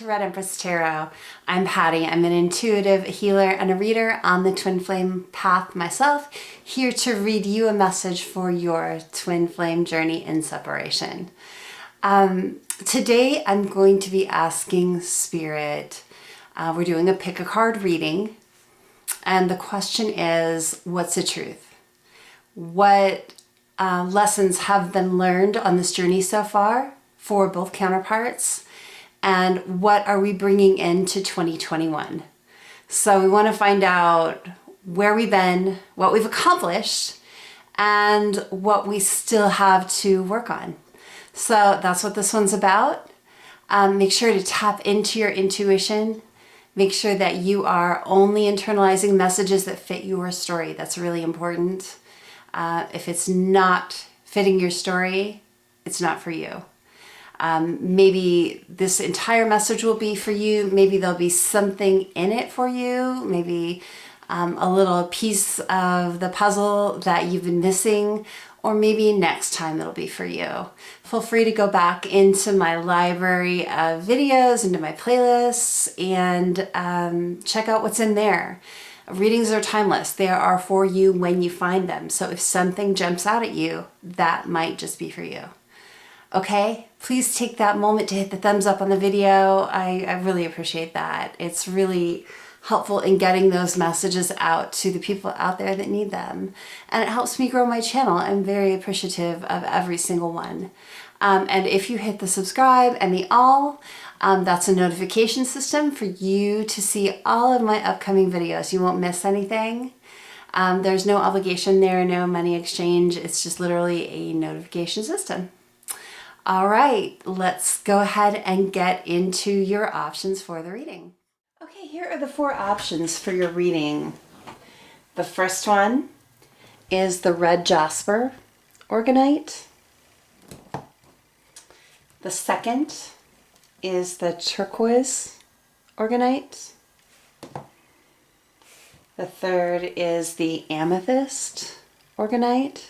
Red Empress Tarot. I'm Patty. I'm an intuitive healer and a reader on the twin flame path myself, here to read you a message for your twin flame journey in separation. Today I'm going to be asking Spirit, we're doing a pick a card reading, and the question is, what's the truth? What lessons have been learned on this journey so far for both counterparts? And what are we bringing into 2021? So we want to find out where we've been, what we've accomplished, and what we still have to work on. So that's what this one's about. Make sure to tap into your intuition. Make sure that you are only internalizing messages that fit your story. That's really important. If it's not fitting your story, it's not for you. Maybe this entire message will be for you. Maybe there'll be something in it for you. Maybe a little piece of the puzzle that you've been missing, or maybe next time it'll be for you. Feel free to go back into my library of videos, into my playlists, and check out what's in there. Readings are timeless. They are for you when you find them. So if something jumps out at you, that might just be for you. Okay, please take that moment to hit the thumbs up on the video. I really appreciate that. It's really helpful in getting those messages out to the people out there that need them. And it helps me grow my channel. I'm very appreciative of every single one. And if you hit the subscribe and the all, that's a notification system for you to see all of my upcoming videos. You won't miss anything. There's no obligation there, no money exchange. It's just literally a notification system. All right, let's go ahead and get into your options for the reading. Okay, here are the 4 options for your reading. The first one is the Red Jasper Organite. The second is the Turquoise Organite. The third is the Amethyst Organite.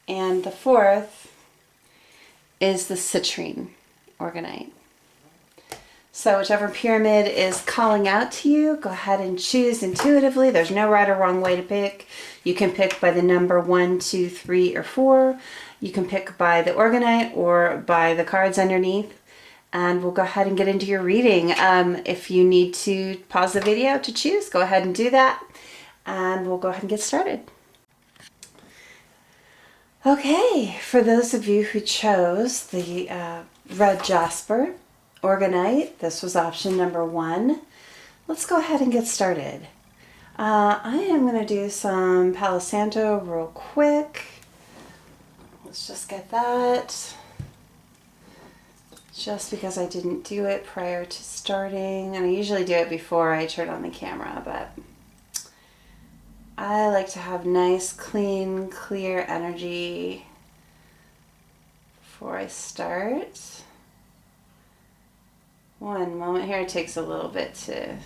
And the fourth is the Citrine Organite. So whichever pyramid is calling out to you, go ahead and choose intuitively. There's no right or wrong way to pick. You can pick by the number 1, 2, 3, or 4. You can pick by the Organite or by the cards underneath. And we'll go ahead and get into your reading. If you need to pause the video to choose, go ahead and do that. And we'll go ahead and get started. Okay, for those of you who chose the Red Jasper Organite, this was option number 1. Let's go ahead and get started. I am going to do some Palo Santo real quick. Let's just get that. Just because I didn't do it prior to starting, and I usually do it before I turn on the camera, but I like to have nice, clean, clear energy before I start. One moment here, it takes a little bit to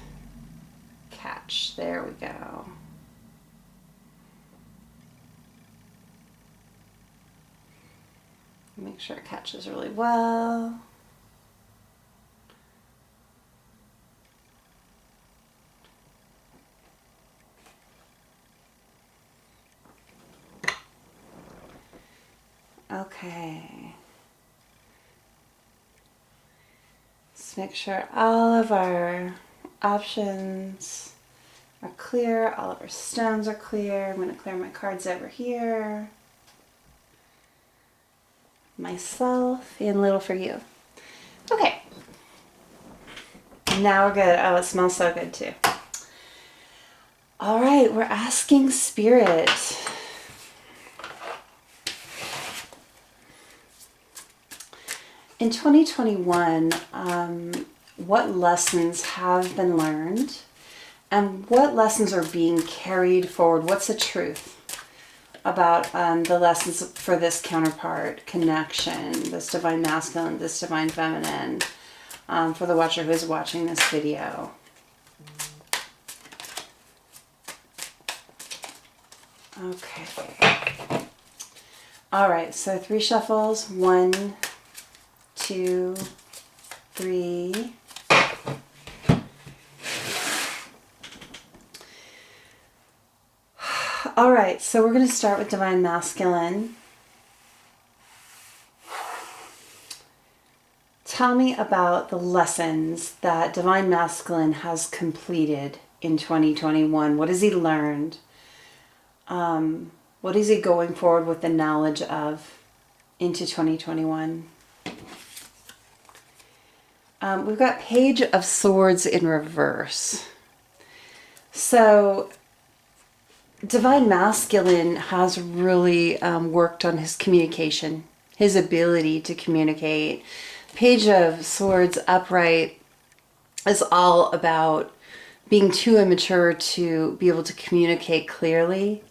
catch. There we go. Make sure it catches really well. Okay. Let's make sure all of our options are clear, all of our stones are clear. I'm going to clear my cards over here. Myself and little for you. Okay. Now we're good. Oh, it smells so good too. All right, we're asking Spirit. In 2021, what lessons have been learned and what lessons are being carried forward? What's the truth about the lessons for this counterpart connection, this divine masculine, this divine feminine, for the watcher who is watching this video? Okay. All right, so 3 shuffles, 1, 2, 3. All right, so we're going to start with Divine Masculine. Tell me about the lessons that Divine Masculine has completed in 2021. What has he learned? What is he going forward with the knowledge of into 2021? We've got Page of Swords in reverse. So Divine Masculine has really worked on his communication, his ability to communicate. Page of Swords upright is all about being too immature to be able to communicate clearly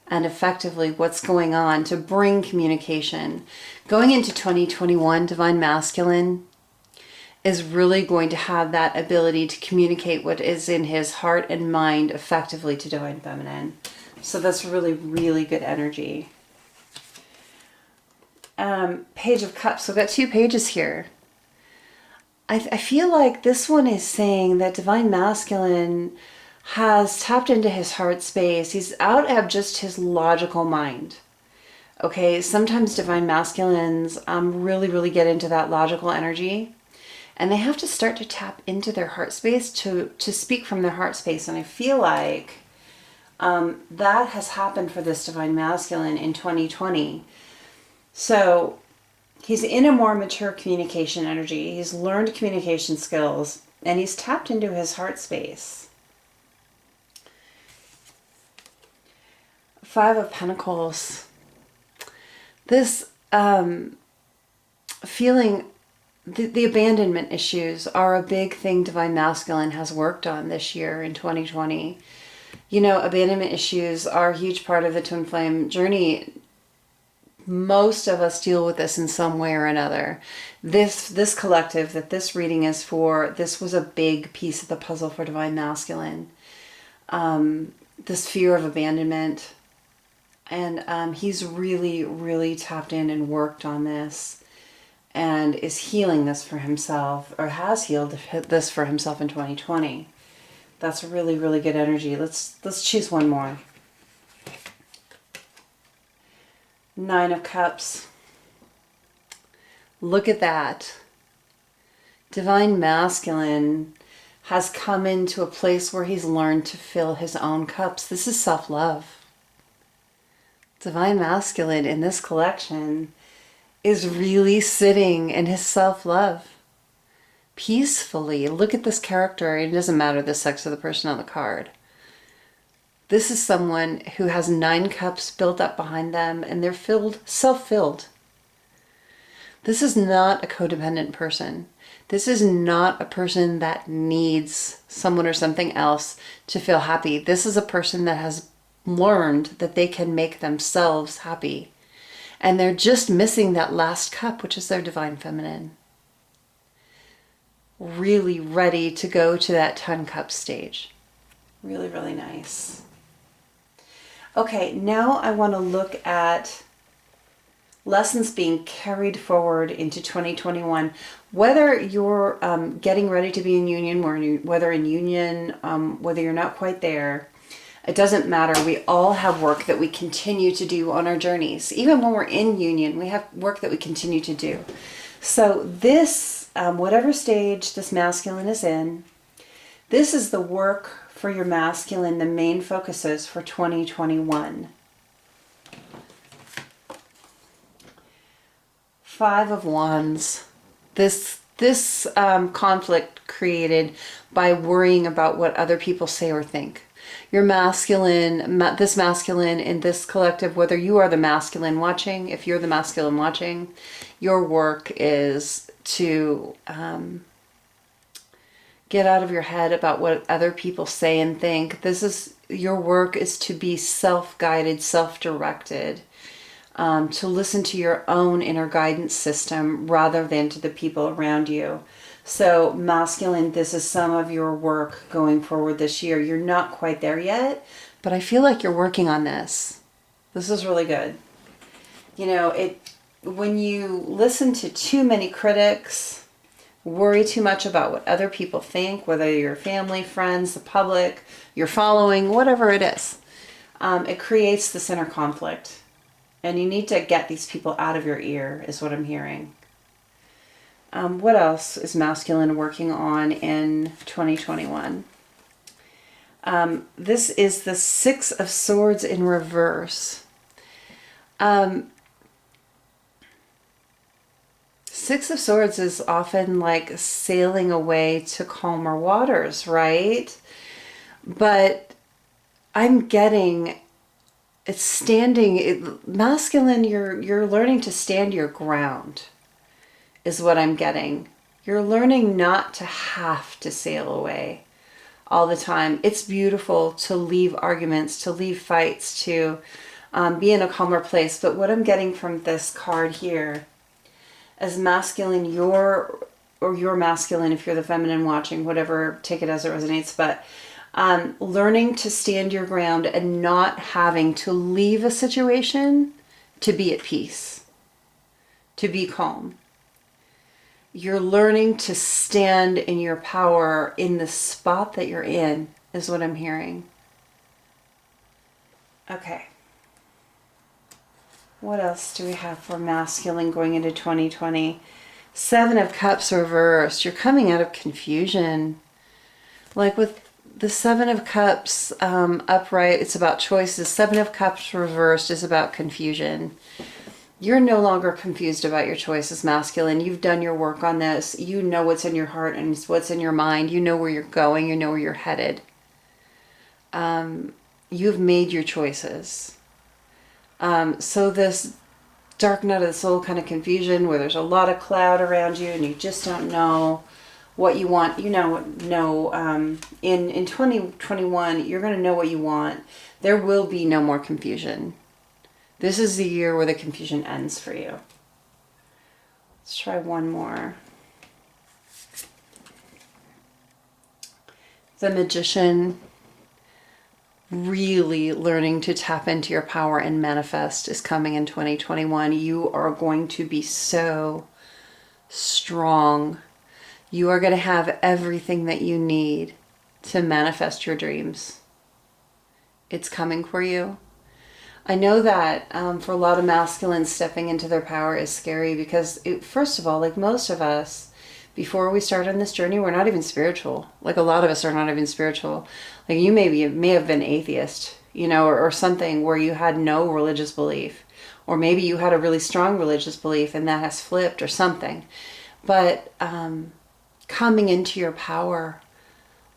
and effectively what's going on, to bring communication. Going into 2021, Divine Masculine is really going to have that ability to communicate what is in his heart and mind effectively to Divine Feminine. So that's really, really good energy. Page of Cups. So we've got 2 pages here. I feel like this one is saying that Divine Masculine has tapped into his heart space. He's out of just his logical mind. Okay, sometimes Divine Masculines really, really get into that logical energy. And they have to start to tap into their heart space to speak from their heart space. And I feel like that has happened for this Divine Masculine in 2020. So he's in a more mature communication energy. He's learned communication skills and he's tapped into his heart space. 5 of Pentacles. This feeling, the abandonment issues are a big thing Divine Masculine has worked on this year in 2020. You know, abandonment issues are a huge part of the Twin Flame journey. Most of us deal with this in some way or another. This collective that this reading is for, this was a big piece of the puzzle for Divine Masculine. This fear of abandonment. And he's really, really tapped in and worked on this. And is healing this for himself, or has healed this for himself in 2020. That's really, really good energy. Let's choose one more. 9 of Cups. Look at that. Divine Masculine has come into a place where he's learned to fill his own cups. This is self-love. Divine Masculine in this collection is really sitting in his self-love peacefully. Look at this character. It doesn't matter the sex of the person on the card. This is someone who has 9 cups built up behind them and they're filled, self-filled. This is not a codependent person. This is not a person that needs someone or something else to feel happy. This is a person that has learned that they can make themselves happy. And they're just missing that last cup, which is their Divine Feminine. Really ready to go to that 10 cup stage. Really, really nice. Okay, now I want to look at lessons being carried forward into 2021. Whether you're getting ready to be in union, whether in union, whether you're not quite there, it doesn't matter. We all have work that we continue to do on our journeys. Even when we're in union, we have work that we continue to do. So this, whatever stage this masculine is in, this is the work for your masculine, the main focuses for 2021. 5 of Wands. This conflict created by worrying about what other people say or think. Your masculine, this masculine in this collective, whether you are the masculine watching, if you're the masculine watching, your work is to get out of your head about what other people say and think. Your work is to be self-guided, self-directed, to listen to your own inner guidance system rather than to the people around you. So masculine, this is some of your work going forward this year. You're not quite there yet, but I feel like you're working on this. This is really good. You know, when you listen to too many critics, worry too much about what other people think, whether your family, friends, the public, your following, whatever it is. It creates this inner conflict. And you need to get these people out of your ear, is what I'm hearing. What else is masculine working on in 2021? This is the Six of Swords in reverse. Six of Swords is often like sailing away to calmer waters, right? But I'm getting it's standing, masculine, you're learning to stand your ground, is what I'm getting. You're learning not to have to sail away all the time. It's beautiful to leave arguments, to leave fights, to be in a calmer place. But what I'm getting from this card here, as masculine, you're masculine if you're the feminine watching, whatever, take it as it resonates, but learning to stand your ground and not having to leave a situation to be at peace, to be calm. You're learning to stand in your power in the spot that you're in, is what I'm hearing. Okay. What else do we have for masculine going into 2020? Seven of Cups reversed. You're coming out of confusion. Like with the Seven of Cups upright, it's about choices. Seven of Cups reversed is about confusion. You're no longer confused about your choices, masculine. You've done your work on this. You know what's in your heart and what's in your mind. You know where you're going. You know where you're headed. You've made your choices. So this dark night of the soul kind of confusion where there's a lot of cloud around you and you just don't know what you want. You know, in 2021, you're going to know what you want. There will be no more confusion. This is the year where the confusion ends for you. Let's try one more. The Magician, really learning to tap into your power and manifest, is coming in 2021. You are going to be so strong. You are going to have everything that you need to manifest your dreams. It's coming for you. I know that for a lot of masculines, stepping into their power is scary because, first of all, like most of us, before we start on this journey, we're not even spiritual. Like a lot of us are not even spiritual. Like you may have been atheist, you know, or something where you had no religious belief. Or maybe you had a really strong religious belief and that has flipped or something. But coming into your power,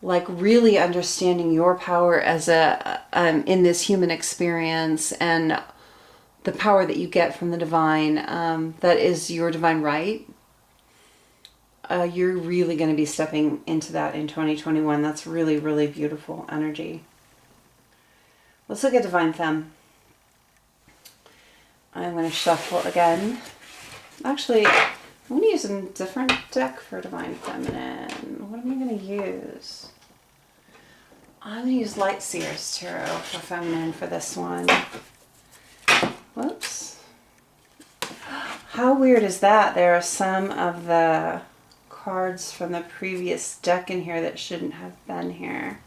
like really understanding your power as in this human experience and the power that you get from the divine, that is your divine right. You're really going to be stepping into that in 2021. That's really, really beautiful energy. Let's look at Divine Femme. I'm going to shuffle again. Actually, I'm going to use a different deck for Divine Feminine. What am I going to use? I'm going to use Light Seer's Tarot for Feminine for this one. Whoops. How weird is that? There are some of the cards from the previous deck in here that shouldn't have been here.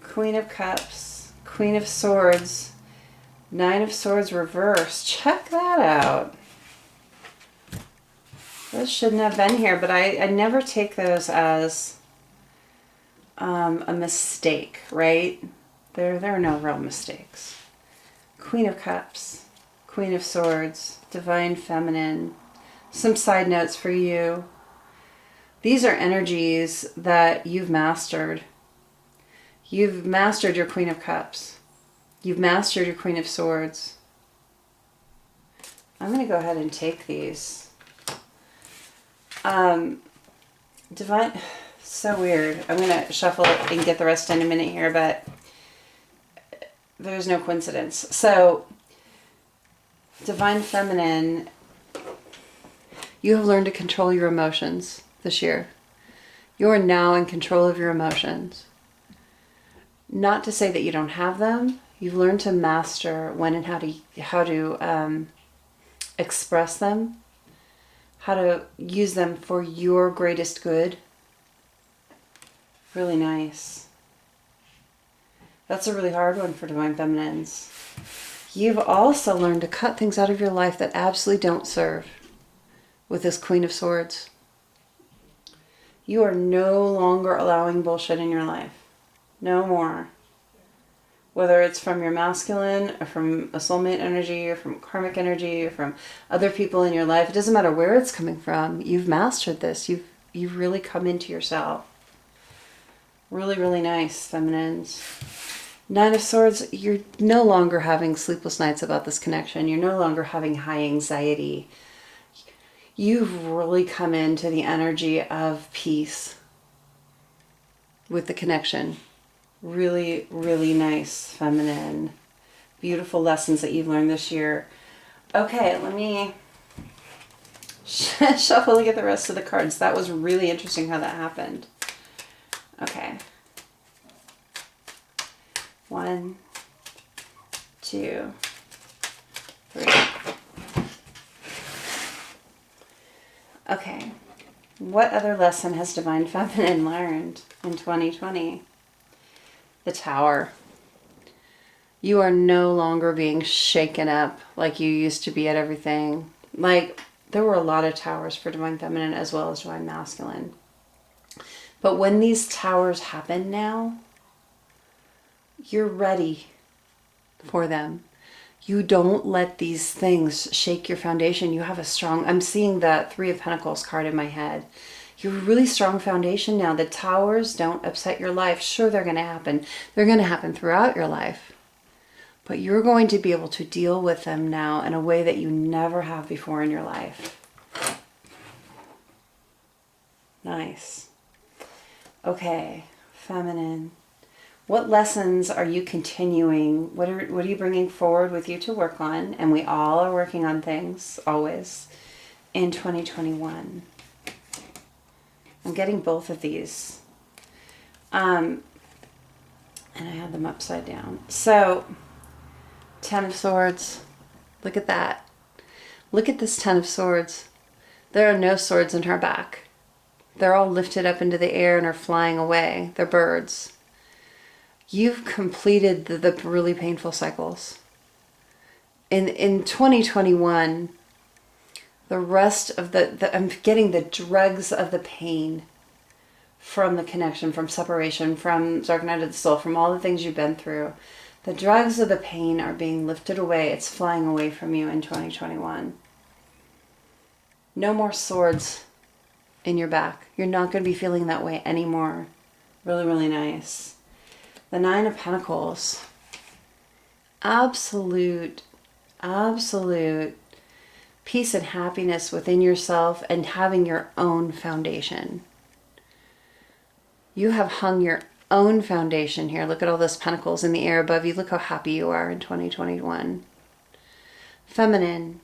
Queen of Cups, Queen of Swords, Nine of Swords reversed. Check that out. Those shouldn't have been here, but I never take those as a mistake, right? There are no real mistakes. Queen of Cups, Queen of Swords, Divine Feminine. Some side notes for you. These are energies that you've mastered. You've mastered your Queen of Cups. You've mastered your Queen of Swords. I'm going to go ahead and take these. Divine, so weird. I'm going to shuffle it and get the rest in a minute here, but there's no coincidence. So, Divine Feminine, you have learned to control your emotions this year. You are now in control of your emotions. Not to say that you don't have them. You've learned to master when and how to express them, how to use them for your greatest good. Really nice. That's a really hard one for Divine Feminines. You've also learned to cut things out of your life that absolutely don't serve with this Queen of Swords. You are no longer allowing bullshit in your life. No more. Whether it's from your masculine or from a soulmate energy or from karmic energy or from other people in your life. It doesn't matter where it's coming from. You've mastered this. You've really come into yourself. Really, really nice, feminines. Nine of Swords, you're no longer having sleepless nights about this connection. You're no longer having high anxiety. You've really come into the energy of peace with the connection. Really, really nice, feminine. Beautiful lessons that you've learned this year. Okay, let me shuffle and get the rest of the cards. That was really interesting how that happened. Okay. 1, 2, 3. Okay. What other lesson has Divine Feminine learned in 2020? The Tower. You are no longer being shaken up like you used to be at everything. Like, there were a lot of towers for Divine Feminine as well as Divine Masculine. But when these towers happen now, you're ready for them. You don't let these things shake your foundation. You have a strong, I'm seeing the Three of Pentacles card in my head. You have a really strong foundation now. The towers don't upset your life. Sure, they're going to happen. They're going to happen throughout your life. But you're going to be able to deal with them now in a way that you never have before in your life. Nice. Okay, feminine. What lessons are you continuing? What are you bringing forward with you to work on? And we all are working on things, always, in 2021. I'm getting both of these. And I had them upside down. So, 10 of Swords. Look at that. Look at this 10 of Swords. There are no swords in her back. They're all lifted up into the air and are flying away. They're birds. You've completed the really painful cycles. In 2021, the rest of I'm getting the dregs of the pain from the connection, from separation, from Dark Night of the Soul, from all the things you've been through. The dregs of the pain are being lifted away. It's flying away from you in 2021. No more swords in your back. You're not going to be feeling that way anymore. Really, really nice. The Nine of Pentacles. Absolute peace and happiness within yourself and having your own foundation. You have hung your own foundation here. Look at all those pentacles in the air above you. Look how happy you are in 2021. Feminine.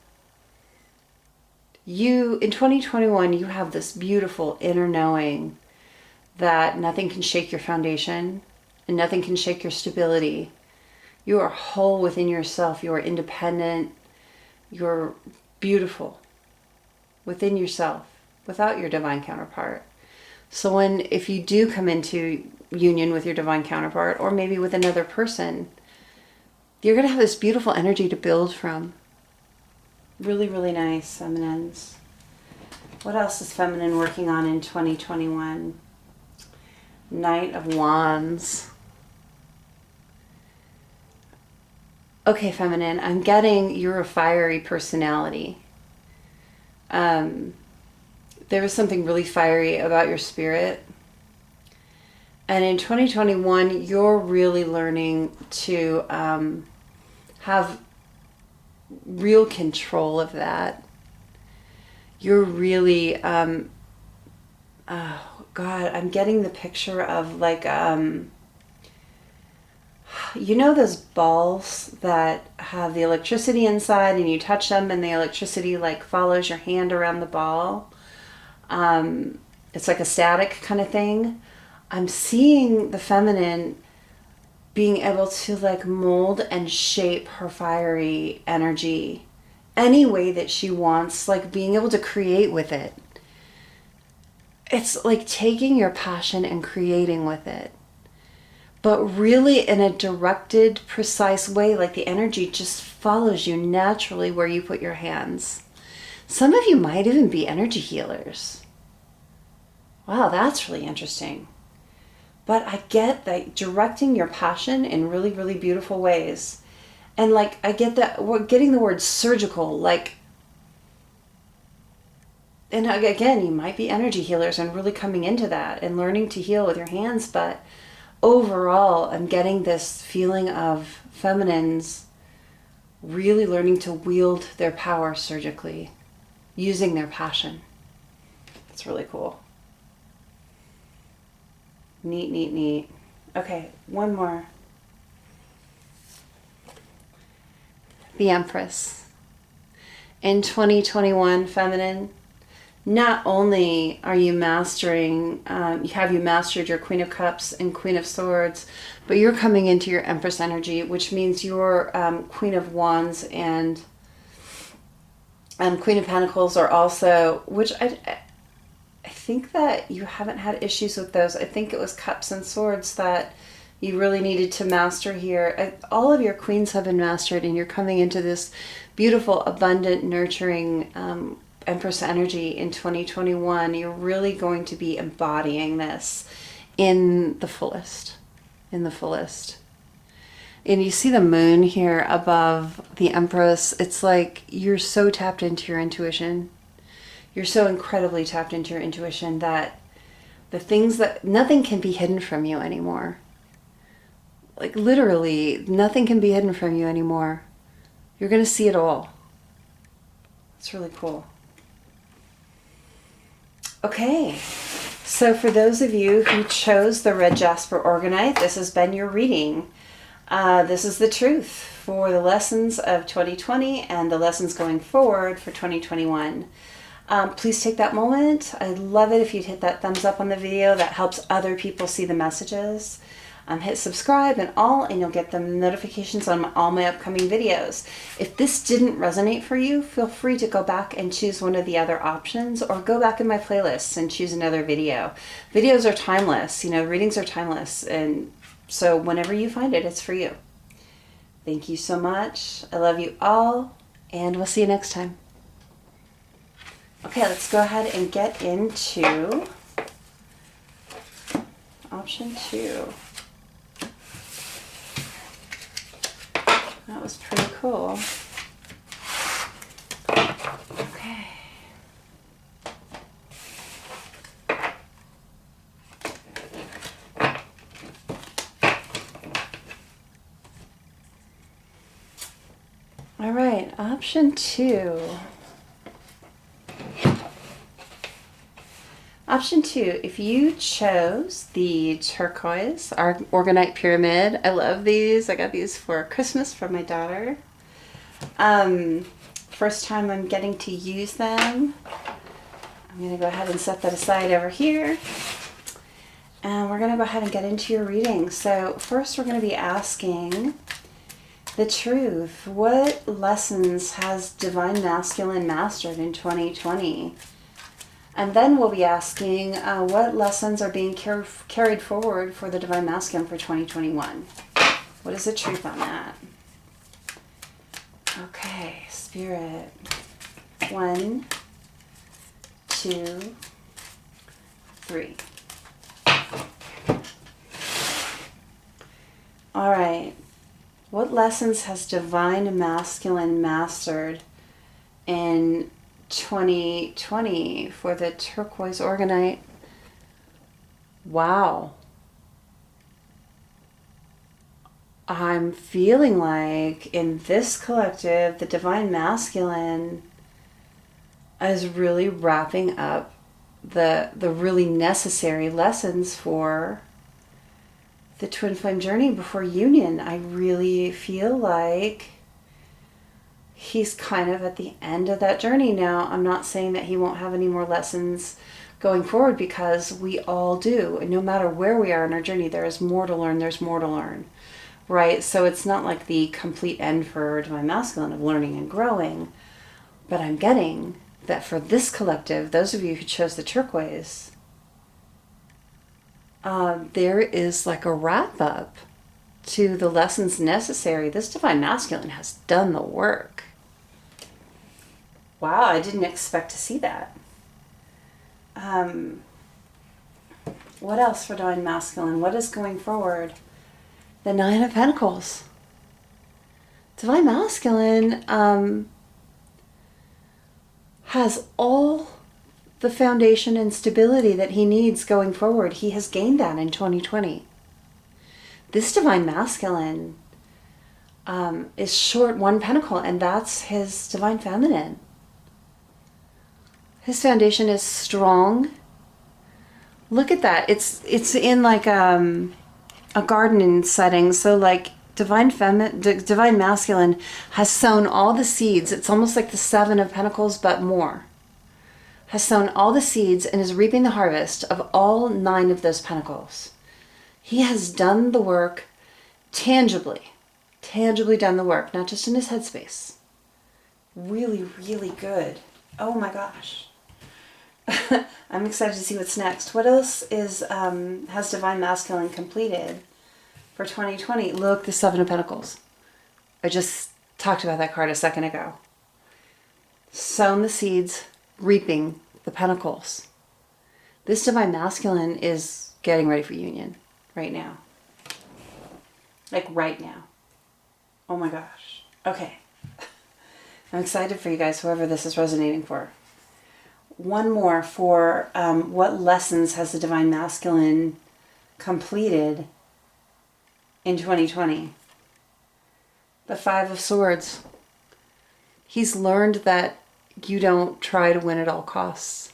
In 2021, you have this beautiful inner knowing that nothing can shake your foundation and nothing can shake your stability. You are whole within yourself. You are independent. You're beautiful within yourself, without your divine counterpart. So if you do come into union with your divine counterpart, or maybe with another person, you're going to have this beautiful energy to build from. Really, really nice, feminines. What else is feminine working on in 2021? Knight of Wands. Okay, feminine, I'm getting you're a fiery personality. There was something really fiery about your spirit. And in 2021, you're really learning to have real control of that. You're really, oh God, I'm getting the picture of like, you know those balls that have the electricity inside and you touch them and the electricity like follows your hand around the ball? It's like a static kind of thing. I'm seeing the feminine being able to like mold and shape her fiery energy any way that she wants, like being able to create with it. It's like taking your passion and creating with it, but really in a directed, precise way, like the energy just follows you naturally where you put your hands. Some of you might even be energy healers. Wow, that's really interesting. But I get that directing your passion in really, really beautiful ways. And like, I get that we're getting the word surgical, like, and again, you might be energy healers and really coming into that and learning to heal with your hands. But overall, I'm getting this feeling of feminines really learning to wield their power surgically, using their passion. It's really cool. Neat, neat, neat. Okay, one more. The Empress. In 2021, feminine, not only are you mastering, have you mastered your Queen of Cups and Queen of Swords, but you're coming into your Empress energy, which means your Queen of Wands and Queen of Pentacles are also, which I think that you haven't had issues with those. I think it was Cups and Swords that you really needed to master here. All of your queens have been mastered, and you're coming into this beautiful, abundant, nurturing Empress energy in 2021. You're really going to be embodying this in the fullest. In the fullest. And you see the moon here above the Empress. It's like you're so tapped into your intuition. You're so incredibly tapped into your intuition that the things that, nothing can be hidden from you anymore. Like literally, nothing can be hidden from you anymore. You're going to see it all. It's really cool. Okay, so for those of you who chose the Red Jasper Organite, this has been your reading. This is the truth for the lessons of 2020 and the lessons going forward for 2021. Please take that moment. I'd love it if you'd hit that thumbs up on the video. That helps other people see the messages. Hit subscribe and you'll get the notifications on all my upcoming videos. If this didn't resonate for you, feel free to go back and choose one of the other options, or go back in my playlists and choose another video. Videos are timeless, readings are timeless, and so whenever you find it, it's for you. Thank you so much. I love you all, and we'll see you next time. Okay, let's go ahead and get into option 2. That was pretty cool. Okay. All right, option 2. Option 2, if you chose the Turquoise Organite Pyramid, I love these. I got these for Christmas from my daughter. First time I'm getting to use them. I'm going to go ahead and set that aside over here. And we're going to go ahead and get into your reading. So first we're going to be asking the truth. What lessons has Divine Masculine mastered in 2020? And then we'll be asking what lessons are being carried forward for the Divine Masculine for 2021. What is the truth on that? Okay, Spirit. 1, 2, 3. All right. What lessons has Divine Masculine mastered in 2020 for the Turquoise Organite? Wow. I'm feeling like in this collective, the Divine Masculine is really wrapping up the really necessary lessons for the Twin Flame journey before union. I really feel like he's kind of at the end of that journey now. I'm not saying that he won't have any more lessons going forward, because we all do. And no matter where we are in our journey, there is more to learn. There's more to learn, right? So it's not like the complete end for Divine Masculine of learning and growing, But I'm getting that for this collective, those of you who chose the turquoise, there is like a wrap up to the lessons necessary. This divine masculine has done the work. Wow, I didn't expect to see that. What else for divine masculine? What is going forward? The Nine of Pentacles. Divine masculine has all the foundation and stability that he needs going forward. He has gained that in 2020. This divine masculine is short one pentacle, and that's his divine feminine. His foundation is strong. Look at that. It's in like a gardening setting. So like divine masculine has sown all the seeds. It's almost like the Seven of Pentacles, but more. Has sown all the seeds and is reaping the harvest of all 9 of those pentacles. He has done the work tangibly done the work, not just in his headspace. Really, really good. Oh my gosh. I'm excited to see what's next. What else is has divine masculine completed for 2020? Look, the Seven of Pentacles. I just talked about that card a second ago. Sown the seeds, reaping the pentacles. This divine masculine is getting ready for union right now. Like right now. Oh my gosh. Okay. I'm excited for you guys, whoever this is resonating for. One more for what lessons has the divine masculine completed in 2020? The Five of Swords. He's learned that you don't try to win at all costs.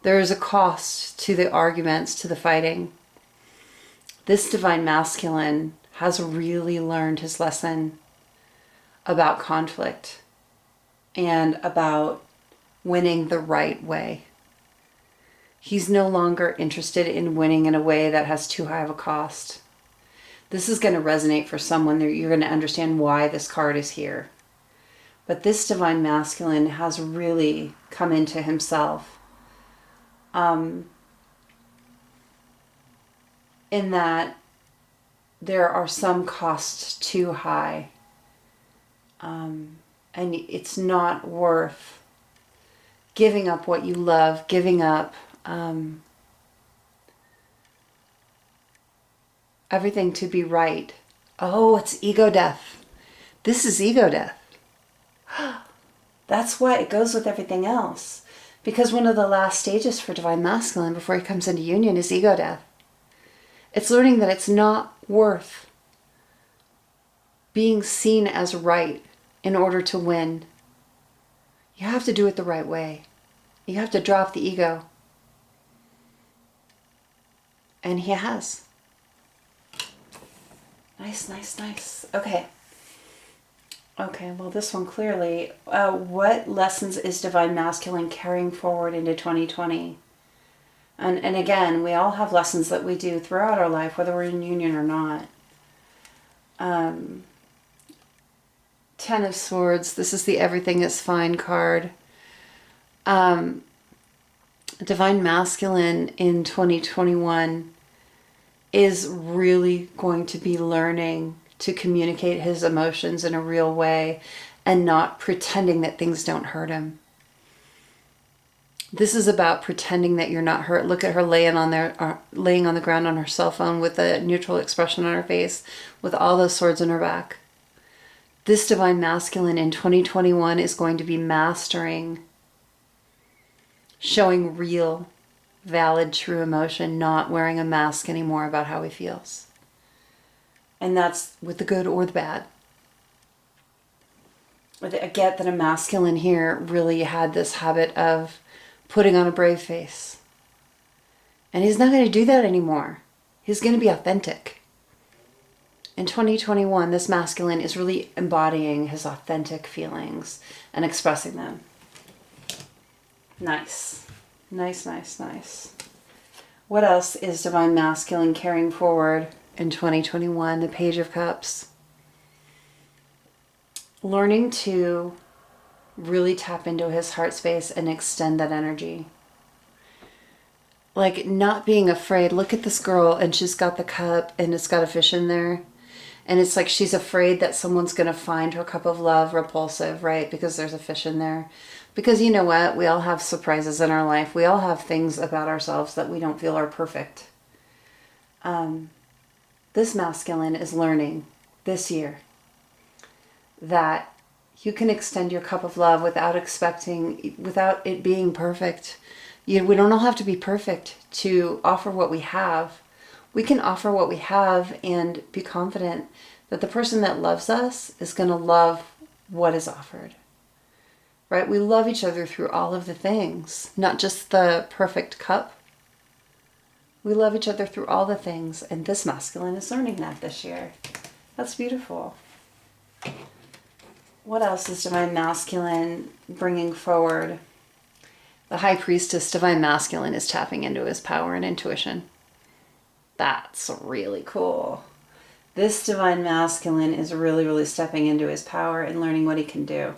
There is a cost to the arguments, to the fighting. This divine masculine has really learned his lesson about conflict and about winning the right way. He's no longer interested in winning in a way that has too high of a cost. This is going to resonate for someone. You're going to understand why this card is here. But this divine masculine has really come into himself. In that there are some costs too high. And it's not worth giving up what you love, giving up everything to be right. Oh, it's ego death. This is ego death. That's why it goes with everything else. Because one of the last stages for divine masculine before he comes into union is ego death. It's learning that it's not worth being seen as right in order to win. You have to do it the right way. You have to drop the ego. And he has. Nice, nice, nice. Okay. Okay, well, this one clearly. What lessons is divine masculine carrying forward into 2020? And again, we all have lessons that we do throughout our life, whether we're in union or not. 10 of Swords. This is the Everything is Fine card. Divine masculine in 2021 is really going to be learning to communicate his emotions in a real way and not pretending that things don't hurt him. This is about pretending that you're not hurt. Look at her laying on the ground on her cell phone with a neutral expression on her face with all those swords in her back. This divine masculine in 2021 is going to be mastering showing real, valid, true emotion, not wearing a mask anymore about how he feels. And that's with the good or the bad. I get that a masculine here really had this habit of putting on a brave face. And he's not going to do that anymore. He's going to be authentic. In 2021, this masculine is really embodying his authentic feelings and expressing them. Nice. Nice, nice, nice. What else is divine masculine carrying forward in 2021? The Page of Cups. Learning to Really tap into his heart space and extend that energy. Like not being afraid. Look at this girl and she's got the cup and it's got a fish in there. And it's like she's afraid that someone's going to find her cup of love repulsive, right? Because there's a fish in there. Because you know what? We all have surprises in our life. We all have things about ourselves that we don't feel are perfect. This masculine is learning this year that you can extend your cup of love without it being perfect. We don't all have to be perfect to offer what we have. We can offer what we have and be confident that the person that loves us is going to love what is offered. Right? We love each other through all of the things, not just the perfect cup. We love each other through all the things, and this masculine is learning that this year. That's beautiful. What else is Divine Masculine bringing forward? The High Priestess, Divine Masculine, is tapping into his power and intuition. That's really cool. This Divine Masculine is really, really stepping into his power and learning what he can do,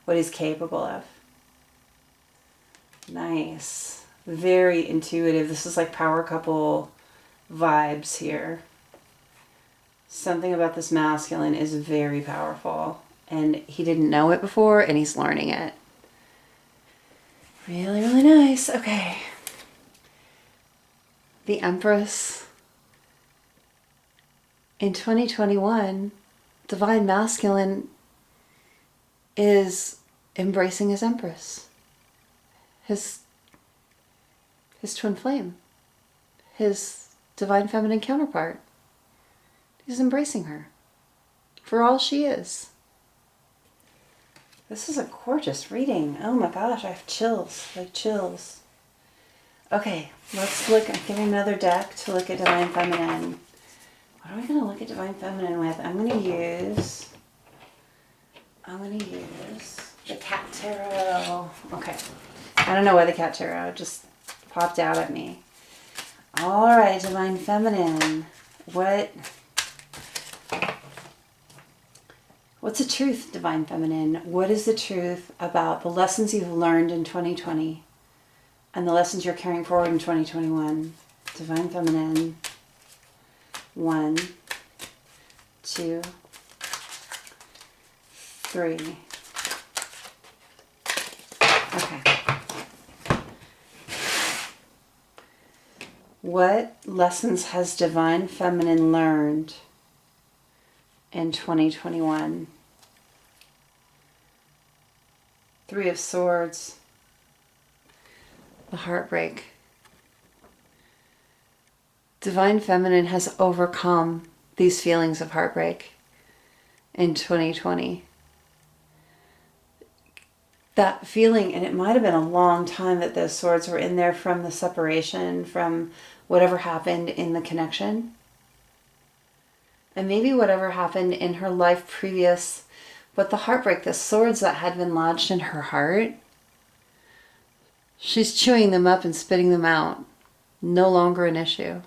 what he's capable of. Nice. Very intuitive. This is like power couple vibes here. Something about this masculine is very powerful. And he didn't know it before and he's learning it. Really, really nice. Okay. The Empress. In 2021, Divine Masculine is embracing his Empress. His twin flame. His Divine Feminine counterpart. He's embracing her for all she is. This is a gorgeous reading. Oh my gosh, I have chills, like chills. Okay, let's look. I'm getting another deck to look at Divine Feminine. What are we going to look at Divine Feminine with? I'm going to use the Cat Tarot. Okay. I don't know why the Cat Tarot just popped out at me. All right, Divine Feminine. What's the truth, Divine Feminine? What is the truth about the lessons you've learned in 2020 and the lessons you're carrying forward in 2021? Divine Feminine. 1, 2, 3. Okay. What lessons has Divine Feminine learned in 2021? 3 of Swords. The heartbreak. Divine Feminine has overcome these feelings of heartbreak in 2020. That feeling, and it might have been a long time that those swords were in there from the separation, from whatever happened in the connection. And maybe whatever happened in her life previous, but the heartbreak, the swords that had been lodged in her heart, she's chewing them up and spitting them out. No longer an issue.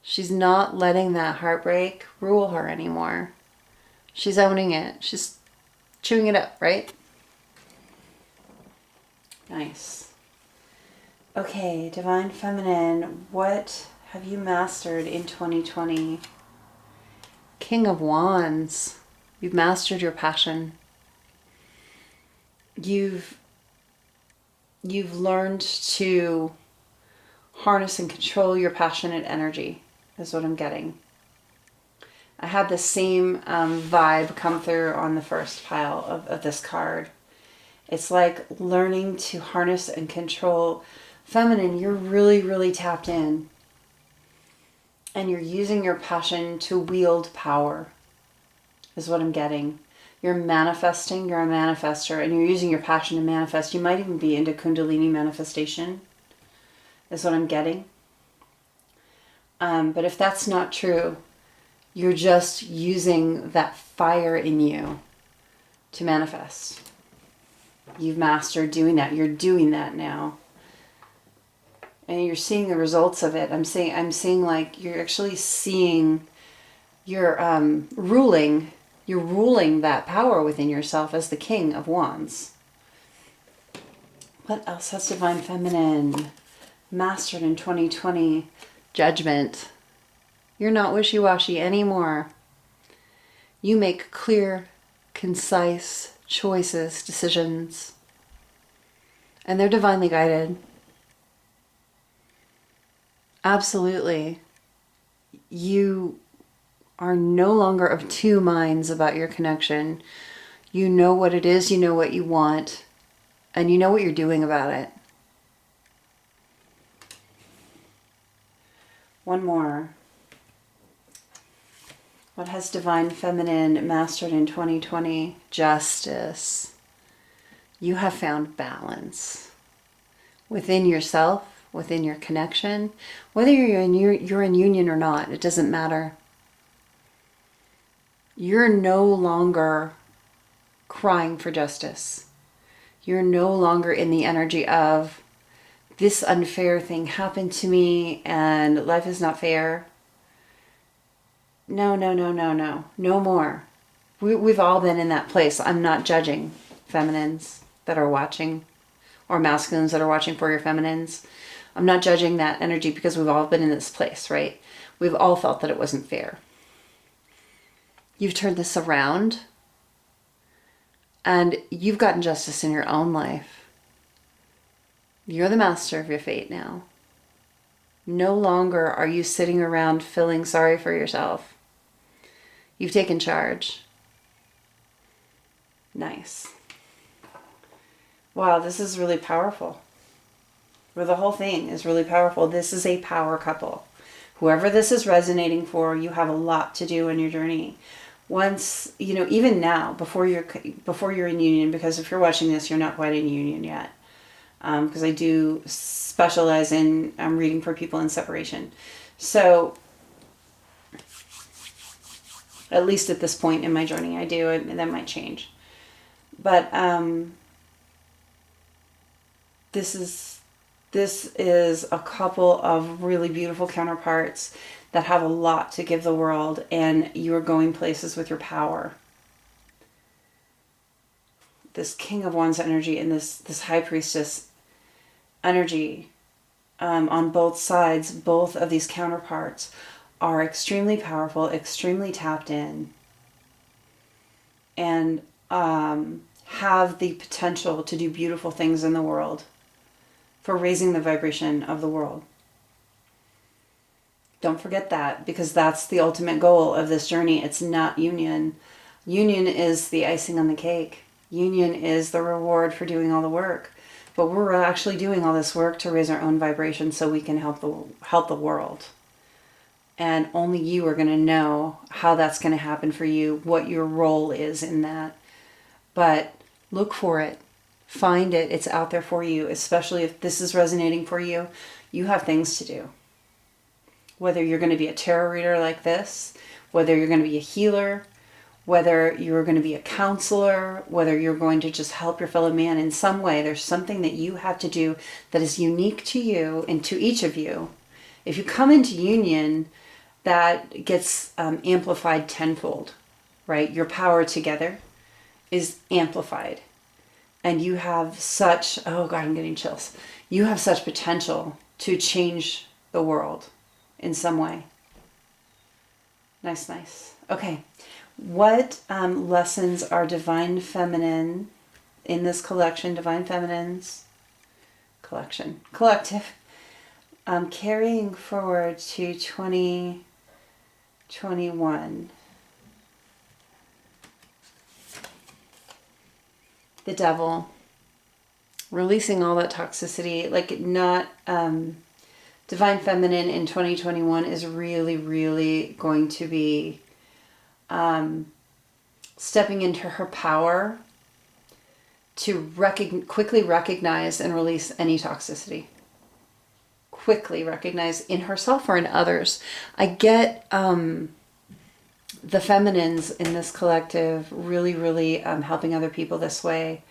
She's not letting that heartbreak rule her anymore. She's owning it. She's chewing it up, right? Nice. Okay, Divine Feminine, what have you mastered in 2020? King of Wands. You've mastered your passion. You've learned to harness and control your passionate energy, is what I'm getting. I had the same vibe come through on the first pile of this card. It's like learning to harness and control. Feminine, you're really, really tapped in. And you're using your passion to wield power, is what I'm getting. You're manifesting, you're a manifester, and you're using your passion to manifest. You might even be into Kundalini manifestation, is what I'm getting. But if that's not true, you're just using that fire in you to manifest. You've mastered doing that. You're doing that now. And you're seeing the results of it. I'm seeing like you're actually seeing, you're ruling You're ruling that power within yourself as the King of Wands. What else has Divine Feminine mastered in 2020? Judgment. You're not wishy-washy anymore. You make clear, concise choices, decisions. And they're divinely guided. Absolutely. You are no longer of two minds about your connection. You know what it is, you know what you want, and you know what you're doing about it. One more. What has Divine Feminine mastered in 2020? Justice. You have found balance within yourself, within your connection. Whether you're in union or not, it doesn't matter. You're no longer crying for justice. You're no longer in the energy of, this unfair thing happened to me and life is not fair. No. No more. We've all been in that place. I'm not judging feminines that are watching, or masculines that are watching for your feminines. I'm not judging that energy because we've all been in this place, right? We've all felt that it wasn't fair. You've turned this around and you've gotten justice in your own life. You're the master of your fate now. No longer are you sitting around feeling sorry for yourself. You've taken charge. Nice. Wow, this is really powerful. Well, the whole thing is really powerful. This is a power couple. Whoever this is resonating for, you have a lot to do in your journey. Once, even now, before you're in union, because if you're watching this, you're not quite in union yet. Because I do specialize in reading for people in separation. So, at least at this point in my journey, I do, and that might change. But this is a couple of really beautiful counterparts that have a lot to give the world, and you're going places with your power. This King of Wands energy and this High Priestess energy on both sides, both of these counterparts are extremely powerful, extremely tapped in, and have the potential to do beautiful things in the world for raising the vibration of the world. Don't forget that, because that's the ultimate goal of this journey. It's not union. Union is the icing on the cake. Union is the reward for doing all the work. But we're actually doing all this work to raise our own vibration so we can help the world. And only you are going to know how that's going to happen for you, what your role is in that. But look for it. Find it. It's out there for you, especially if this is resonating for you. You have things to do. Whether you're going to be a tarot reader like this, whether you're going to be a healer, whether you're going to be a counselor, whether you're going to just help your fellow man in some way, there's something that you have to do that is unique to you and to each of you. If you come into union, that gets amplified tenfold, right? Your power together is amplified. And you have such, oh God, I'm getting chills. You have such potential to change the world in some way. Nice. Okay. What lessons are Divine Feminine in this collection, Divine Feminine's collective, carrying forward to 2021? The Devil. Releasing all that toxicity, Divine Feminine in 2021 is really, really going to be stepping into her power to quickly recognize and release any toxicity. Quickly recognize in herself or in others. I get the feminines in this collective really, really helping other people this way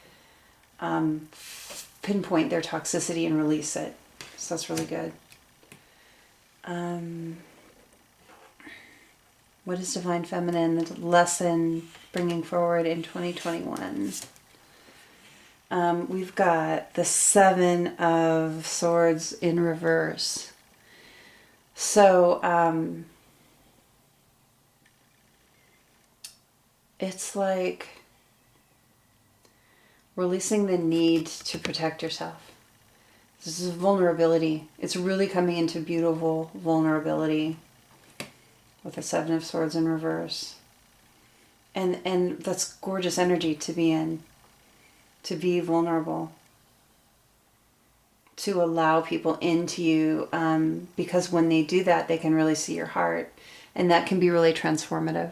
pinpoint their toxicity and release it. So that's really good. What is Divine Feminine, the lesson bringing forward in 2021? We've got the Seven of Swords in reverse. So it's like releasing the need to protect yourself. This is vulnerability. It's really coming into beautiful vulnerability with the Seven of Swords in reverse. And that's gorgeous energy to be in, to be vulnerable, to allow people into you, because when they do that, they can really see your heart, and that can be really transformative.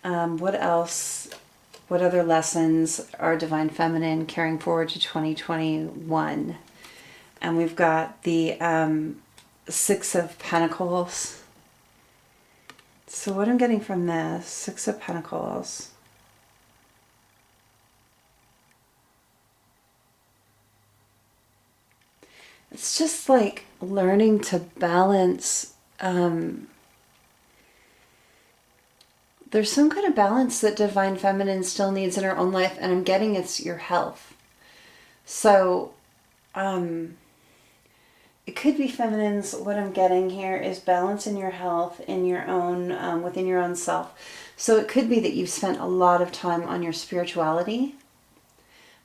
What else? What other lessons are Divine Feminine carrying forward to 2021? And we've got the Six of Pentacles. So what I'm getting from this, Six of Pentacles. It's just like learning to balance. There's some kind of balance that Divine Feminine still needs in her own life, and I'm getting it's your health. So, it could be feminines. What I'm getting here is balance in your health, in your own, within your own self. So it could be that you've spent a lot of time on your spirituality,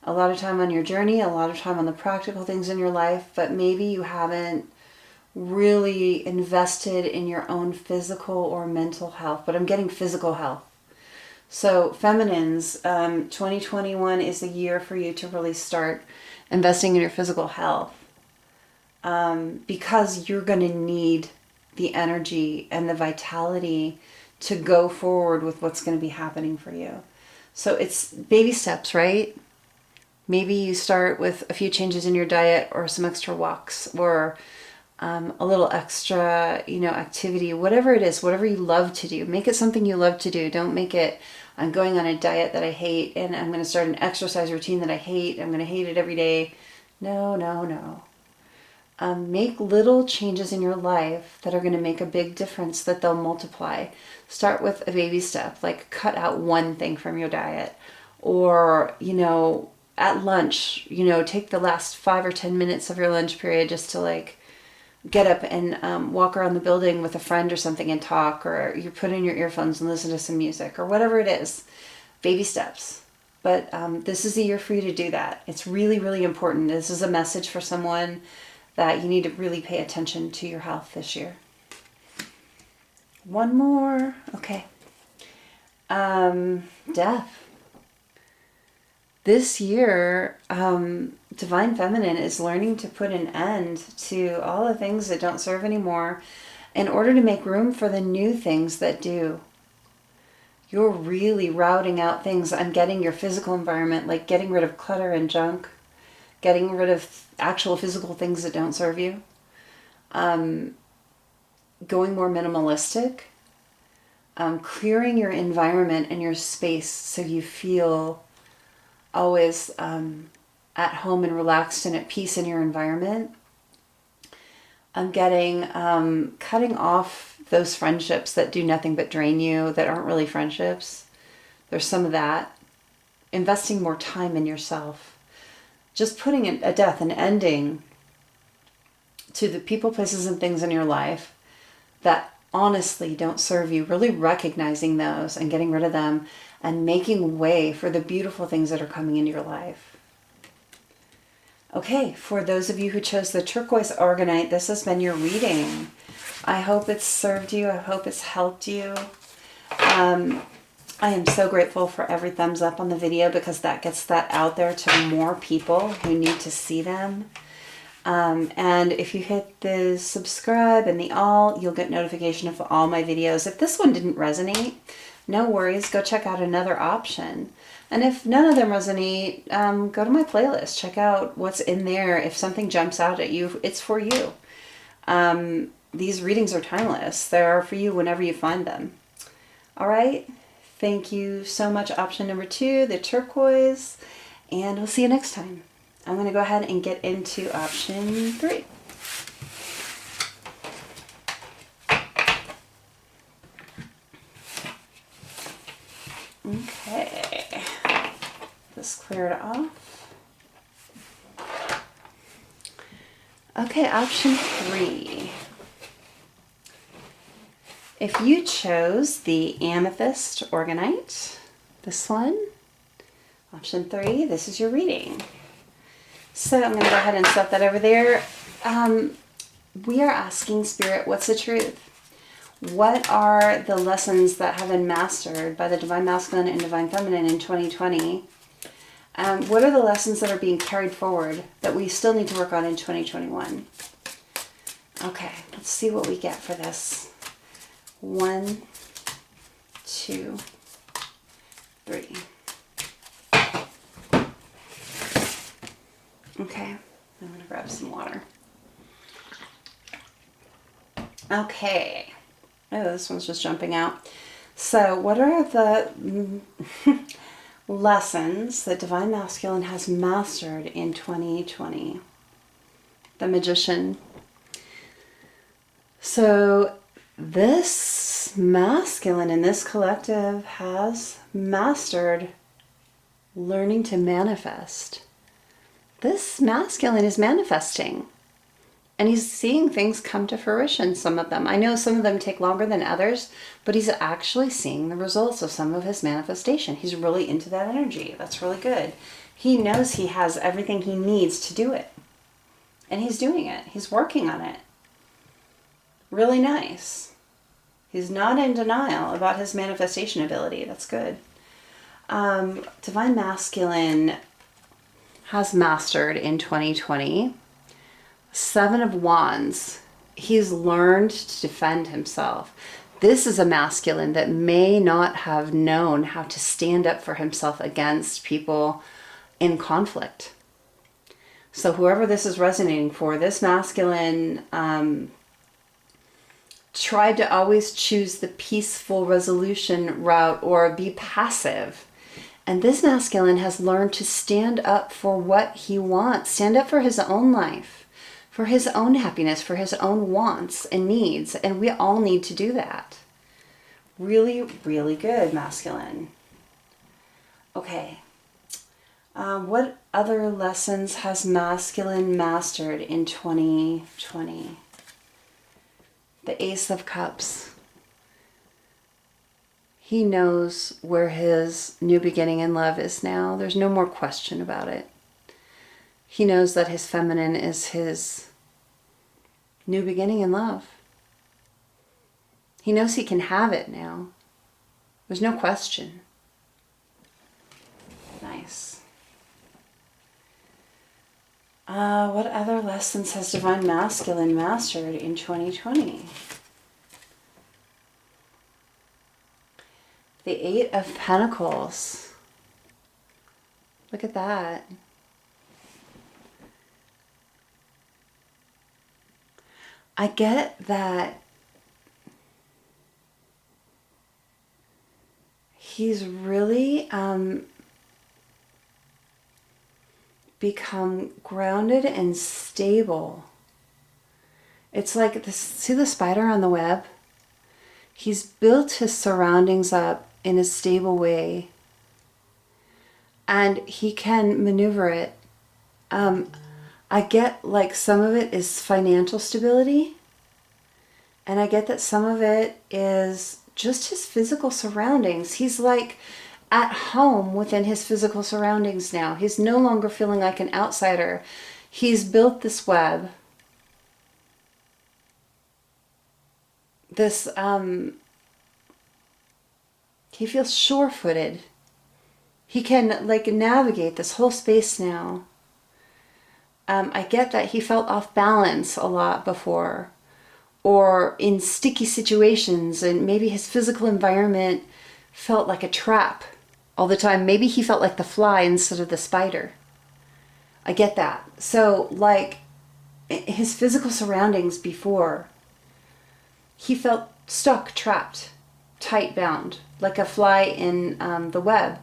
a lot of time on your journey, a lot of time on the practical things in your life, but maybe you haven't really invested in your own physical or mental health. But I'm getting physical health. So feminines, 2021 is the year for you to really start investing in your physical health, because you're going to need the energy and the vitality to go forward with what's going to be happening for you. So it's baby steps, right? Maybe you start with a few changes in your diet, or some extra walks, or a little extra, activity, whatever it is, whatever you love to do. Make it something you love to do. Don't make it, I'm going on a diet that I hate, and I'm going to start an exercise routine that I hate. I'm going to hate it every day. No. Make little changes in your life that are going to make a big difference, that they'll multiply. Start with a baby step, like cut out one thing from your diet, or, at lunch, take the last 5 or 10 minutes of your lunch period just to get up and walk around the building with a friend or something and talk, or you put in your earphones and listen to some music, or whatever it is. Baby steps. But this is the year for you to do that. It's really, really important. This is a message for someone that you need to really pay attention to your health this year. One more. Okay. Death. This year, Divine Feminine is learning to put an end to all the things that don't serve anymore in order to make room for the new things that do. You're really routing out things. I'm getting your physical environment, like getting rid of clutter and junk, getting rid of actual physical things that don't serve you, going more minimalistic, clearing your environment and your space so you feel always at home and relaxed and at peace in your environment. I'm getting cutting off those friendships that do nothing but drain you, that aren't really friendships. There's some of that. Investing more time in yourself. Just putting a death, an ending to the people, places, and things in your life that honestly don't serve you. Really recognizing those and getting rid of them, and making way for the beautiful things that are coming into your life. Okay, for those of you who chose the Turquoise Organite, this has been your reading. I hope it's served you. I hope it's helped you. I am so grateful for every thumbs up on the video, because that gets that out there to more people who need to see them. And if you hit the subscribe and the all, you'll get notification of all my videos. If this one didn't resonate, no worries, go check out another option. And if none of them resonate, go to my playlist. Check out what's in there. If something jumps out at you, it's for you. These readings are timeless. They're for you whenever you find them. All right. Thank you so much. Option number 2, the turquoise. And we'll see you next time. I'm going to go ahead and get into option 3. Okay. This cleared off. Okay, option 3. If you chose the Amethyst Organite, this one, option 3, this is your reading. So I'm going to go ahead and set that over there. We are asking Spirit, what's the truth? What are the lessons that have been mastered by the Divine Masculine and Divine Feminine in 2020? What are the lessons that are being carried forward that we still need to work on in 2021? Okay, let's see what we get for this. 1, 2, 3. Okay, I'm going to grab some water. Okay. Oh, this one's just jumping out. So what are the lessons that Divine Masculine has mastered in 2020? The Magician. So this masculine in this collective has mastered learning to manifest. This masculine is manifesting. And he's seeing things come to fruition, some of them. I know some of them take longer than others, but he's actually seeing the results of some of his manifestation. He's really into that energy. That's really good. He knows he has everything he needs to do it. And he's doing it. He's working on it. Really nice. He's not in denial about his manifestation ability. That's good. Divine Masculine has mastered in 2020 7 of Wands. He's learned to defend himself. This is a masculine that may not have known how to stand up for himself against people in conflict. So whoever this is resonating for, this masculine tried to always choose the peaceful resolution route or be passive. And this masculine has learned to stand up for what he wants, stand up for his own life, for his own happiness, for his own wants and needs. And we all need to do that. Really, really good, masculine. Okay. What other lessons has masculine mastered in 2020? The Ace of Cups. He knows where his new beginning in love is now. There's no more question about it. He knows that his feminine is his new beginning in love. He knows he can have it now. There's no question. Nice. What other lessons has Divine Masculine mastered in 2020? The 8 of Pentacles. Look at that. I get that he's really become grounded and stable. It's like this, see the spider on the web? He's built his surroundings up in a stable way and he can maneuver it. I get like some of it is financial stability, and I get that some of it is just his physical surroundings. He's like at home within his physical surroundings now. He's no longer feeling like an outsider. He's built this web. This, he feels sure-footed. He can like navigate this whole space now. I get that he felt off balance a lot before, or in sticky situations, and maybe his physical environment felt like a trap all the time. Maybe he felt like the fly instead of the spider. I get that. So like his physical surroundings before, he felt stuck, trapped, tight bound, like a fly in the web.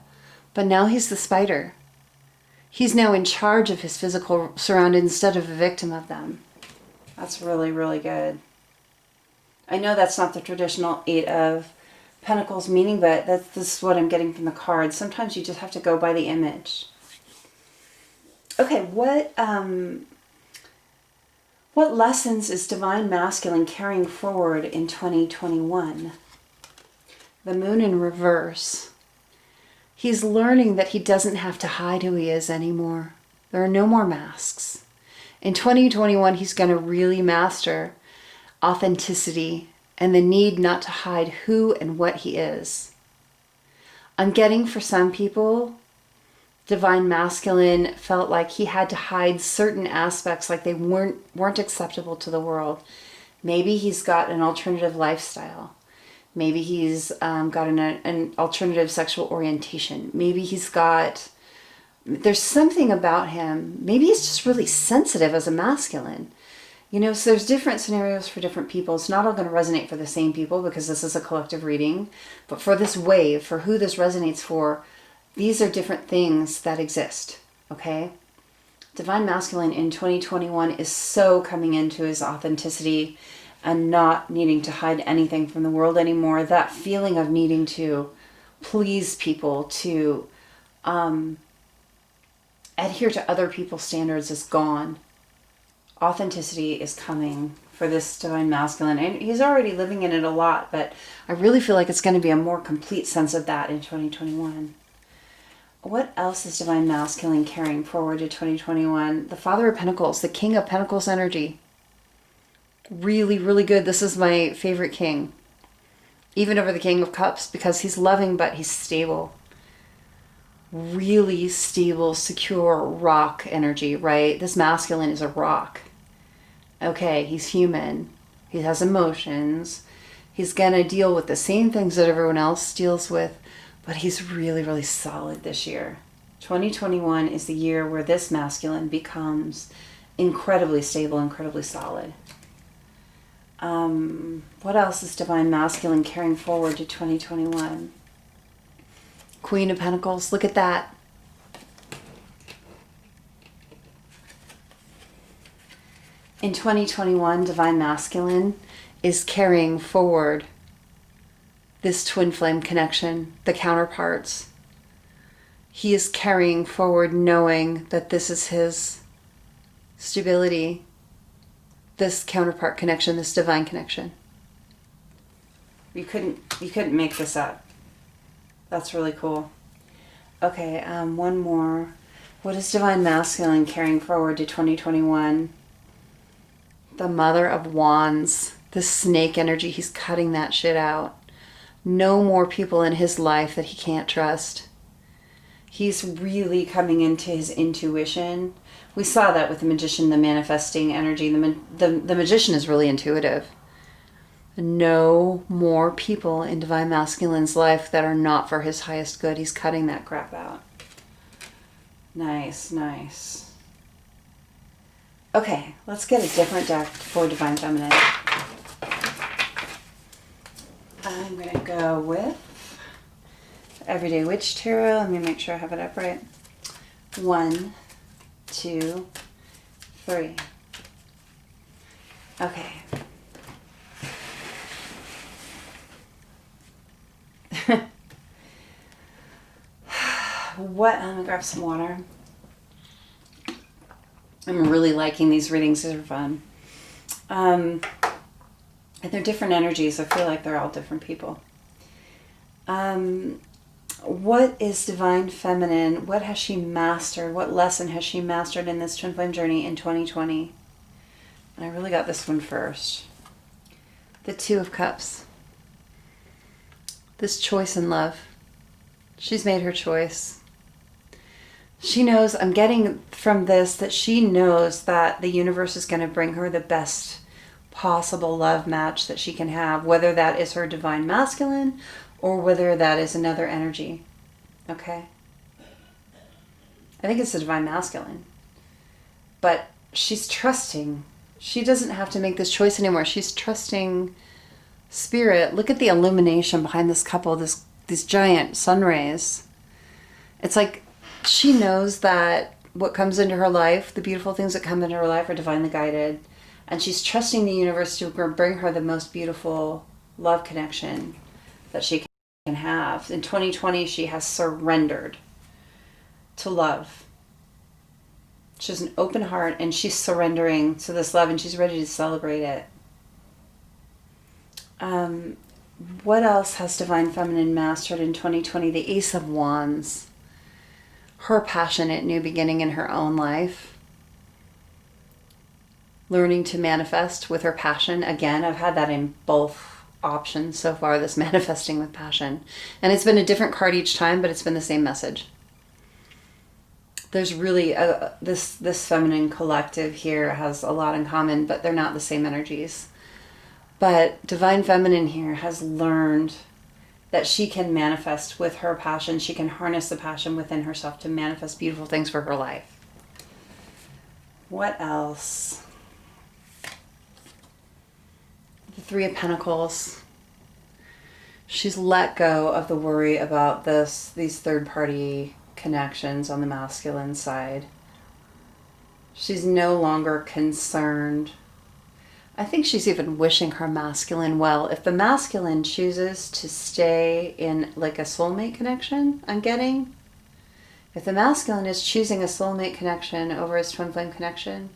But now he's the spider. He's now in charge of his physical surroundings instead of a victim of them. That's really, really good. I know that's not the traditional 8 of Pentacles meaning, but this is what I'm getting from the cards. Sometimes you just have to go by the image. Okay, what lessons is Divine Masculine carrying forward in 2021? The Moon in reverse. He's learning that he doesn't have to hide who he is anymore. There are no more masks. In 2021, he's going to really master authenticity and the need not to hide who and what he is. I'm getting, for some people, Divine Masculine felt like he had to hide certain aspects, like they weren't acceptable to the world. Maybe he's got an alternative lifestyle. Maybe he's got an alternative sexual orientation. Maybe there's something about him. Maybe he's just really sensitive as a masculine. You know, so there's different scenarios for different people. It's not all going to resonate for the same people because this is a collective reading. But for this wave, for who this resonates for, these are different things that exist, okay? Divine Masculine in 2021 is so coming into his authenticity and not needing to hide anything from the world anymore. That feeling of needing to please people, to adhere to other people's standards is gone. Authenticity is coming for this Divine Masculine. And he's already living in it a lot, but I really feel like it's going to be a more complete sense of that in 2021. What else is Divine Masculine carrying forward to 2021? The Father of Pentacles, the King of Pentacles energy. Really, really good. This is my favorite king. Even over the King of Cups, because he's loving, but he's stable. Really stable, secure rock energy, right? This masculine is a rock. Okay, he's human. He has emotions. He's going to deal with the same things that everyone else deals with, but he's really, really solid this year. 2021 is the year where this masculine becomes incredibly stable, incredibly solid. What else is Divine Masculine carrying forward to 2021? Queen of Pentacles, look at that. In 2021, Divine Masculine is carrying forward this twin flame connection, the counterparts. He is carrying forward knowing that this is his stability, this counterpart connection, this divine connection. You couldn't make this up. That's really cool. Okay, one more. What is Divine Masculine carrying forward to 2021? The Mother of Wands, the snake energy. He's cutting that shit out. No more people in his life that he can't trust. He's really coming into his intuition. We saw that with the Magician, the manifesting energy. The Magician is really intuitive. No more people in Divine Masculine's life that are not for his highest good. He's cutting that crap out. Nice, nice. Okay, let's get a different deck for Divine Feminine. I'm going to go with Everyday Witch Tarot. Let me make sure I have it up right. 1, 2, 3. Okay. I'm going to grab some water. I'm really liking these readings. These are fun. And they're different energies. I feel like they're all different people. What is Divine Feminine? What has she mastered? What lesson has she mastered in this twin flame journey in 2020? And I really got this one first. The Two of Cups. This choice in love. She's made her choice. She knows, I'm getting from this that she knows that the universe is going to bring her the best possible love match that she can have, whether that is her Divine Masculine or whether that is another energy. Okay? I think it's the Divine Masculine. But she's trusting. She doesn't have to make this choice anymore. She's trusting Spirit. Look at the illumination behind this couple, these giant sun rays. It's like she knows that what comes into her life, the beautiful things that come into her life are divinely guided. And she's trusting the universe to bring her the most beautiful love connection that she can. can have. In 2020, she has surrendered to love. She has an open heart and she's surrendering to this love and she's ready to celebrate it. What else has Divine Feminine mastered in 2020? The Ace of Wands. Her passionate new beginning in her own life. Learning to manifest with her passion. Again, I've had that in both options so far, this manifesting with passion. And it's been a different card each time, but it's been the same message. There's really, this feminine collective here has a lot in common, but they're not the same energies. But Divine Feminine here has learned that she can manifest with her passion. She can harness the passion within herself to manifest beautiful things for her life. What else? The Three of Pentacles. She's let go of the worry about these third-party connections on the masculine side. She's no longer concerned. I think she's even wishing her masculine well. If the masculine chooses to stay in like a soulmate connection, I'm getting. If the masculine is choosing a soulmate connection over his twin flame connection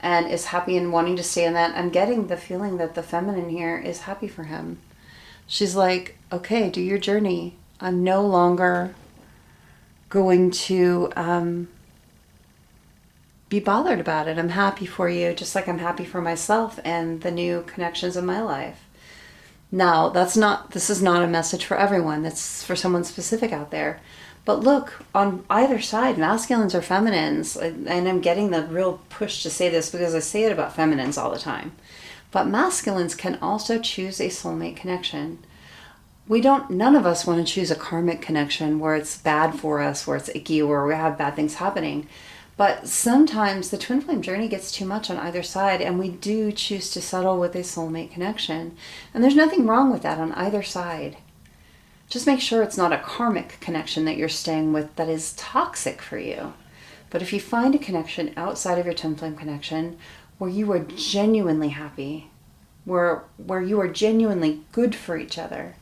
and is happy and wanting to stay in that, I'm getting the feeling that the feminine here is happy for him. She's like, okay, do your journey. I'm no longer going to be bothered about it. I'm happy for you, just like I'm happy for myself and the new connections in my life. Now, this is not a message for everyone. That's for someone specific out there. But look, on either side, masculines or feminines, and I'm getting the real push to say this because I say it about feminines all the time. But masculines can also choose a soulmate connection. None of us want to choose a karmic connection where it's bad for us, where it's icky, where we have bad things happening. But sometimes the twin flame journey gets too much on either side, and we do choose to settle with a soulmate connection. And there's nothing wrong with that on either side. Just make sure it's not a karmic connection that you're staying with that is toxic for you. But if you find a connection outside of your twin flame connection where you are genuinely happy, where you are genuinely good for each other,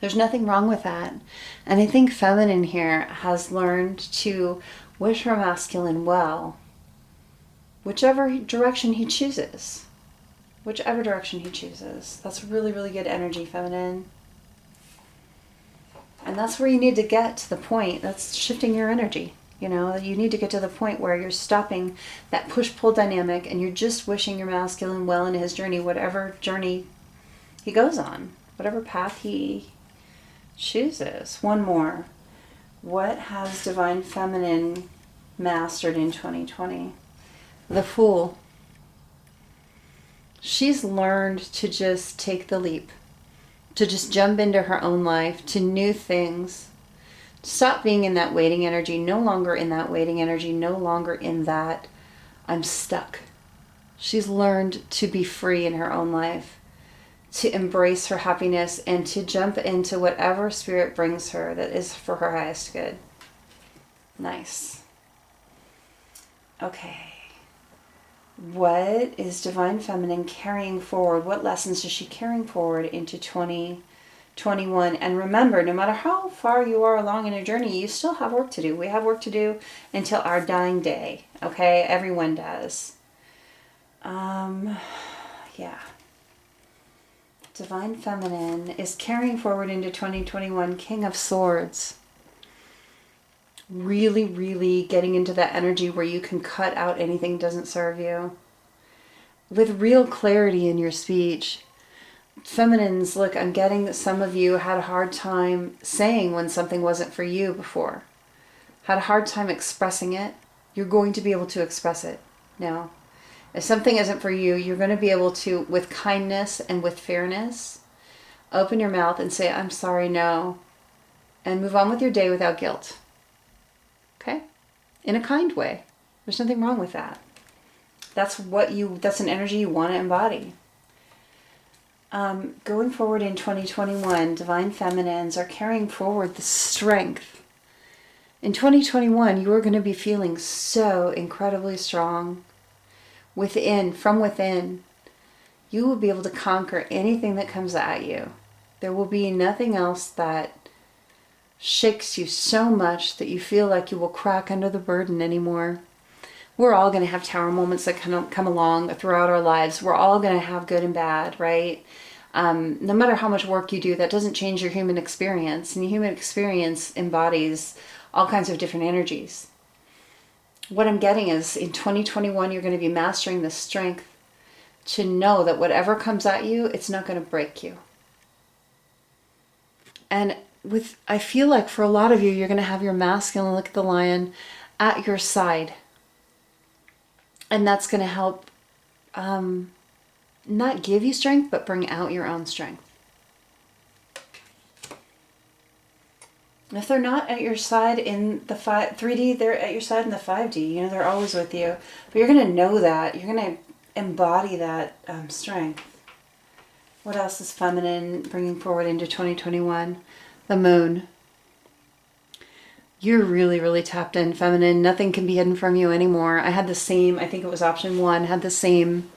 there's nothing wrong with that. And I think feminine here has learned to wish her masculine well, whichever direction he chooses. Whichever direction he chooses. That's really, really good energy, feminine. And that's where you need to get to the point. That's shifting your energy. You know, you need to get to the point where you're stopping that push-pull dynamic and you're just wishing your masculine well in his journey, whatever journey he goes on, whatever path he chooses. One more. What has Divine Feminine mastered in 2020? The Fool. She's learned to just take the leap, to just jump into her own life, to new things. Stop being in that waiting energy, no longer in that waiting energy, no longer in that I'm stuck. She's learned to be free in her own life, to embrace her happiness and to jump into whatever spirit brings her that is for her highest good. Nice. Okay. What is Divine Feminine carrying forward? What lessons is she carrying forward into 2021? And remember, no matter how far you are along in your journey, you still have work to do. We have work to do until our dying day. Okay? Everyone does. Yeah. Divine Feminine is carrying forward into 2021, King of Swords. Really, really getting into that energy where you can cut out anything that doesn't serve you. With real clarity in your speech. Feminines, look, I'm getting that some of you had a hard time saying when something wasn't for you before. Had a hard time expressing it. You're going to be able to express it now. If something isn't for you, you're going to be able to, with kindness and with fairness, open your mouth and say, I'm sorry, no. And move on with your day without guilt. Okay? In a kind way. There's nothing wrong with that. That's an energy you want to embody. Going forward in 2021, Divine Feminines are carrying forward the strength. In 2021, you are going to be feeling so incredibly strong. From within, you will be able to conquer anything that comes at you. There will be nothing else that shakes you so much that you feel like you will crack under the burden anymore. We're all going to have tower moments that come along throughout our lives. We're all going to have good and bad, right? No matter how much work you do, that doesn't change your human experience. And your human experience embodies all kinds of different energies. What I'm getting is in 2021, you're going to be mastering the strength to know that whatever comes at you, it's not going to break you. And I feel like for a lot of you, you're going to have your masculine, look at the lion, at your side. And that's going to help not give you strength, but bring out your own strength. If they're not at your side in the 3D, they're at your side in the 5D. You know, they're always with you. But you're going to know that. You're going to embody that strength. What else is feminine bringing forward into 2021? The moon. You're really, really tapped in feminine. Nothing can be hidden from you anymore. I had the same, I think it was option 1, had the same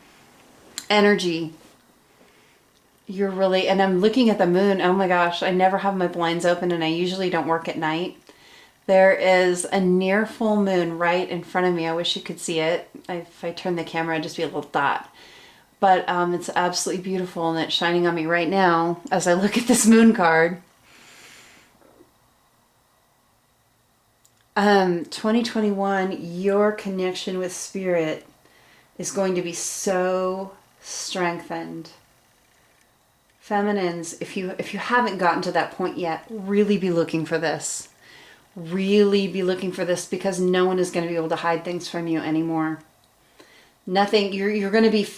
energy. You're really, and I'm looking at the moon. Oh my gosh, I never have my blinds open and I usually don't work at night. There is a near full moon right in front of me. I wish you could see it. If I turn the camera, I'd just be a little dot. But it's absolutely beautiful and it's shining on me right now as I look at this moon card. 2021, your connection with spirit is going to be so strengthened. Feminines, if you haven't gotten to that point yet, really be looking for this. Really be looking for this, because no one is going to be able to hide things from you anymore. Nothing, you're going to be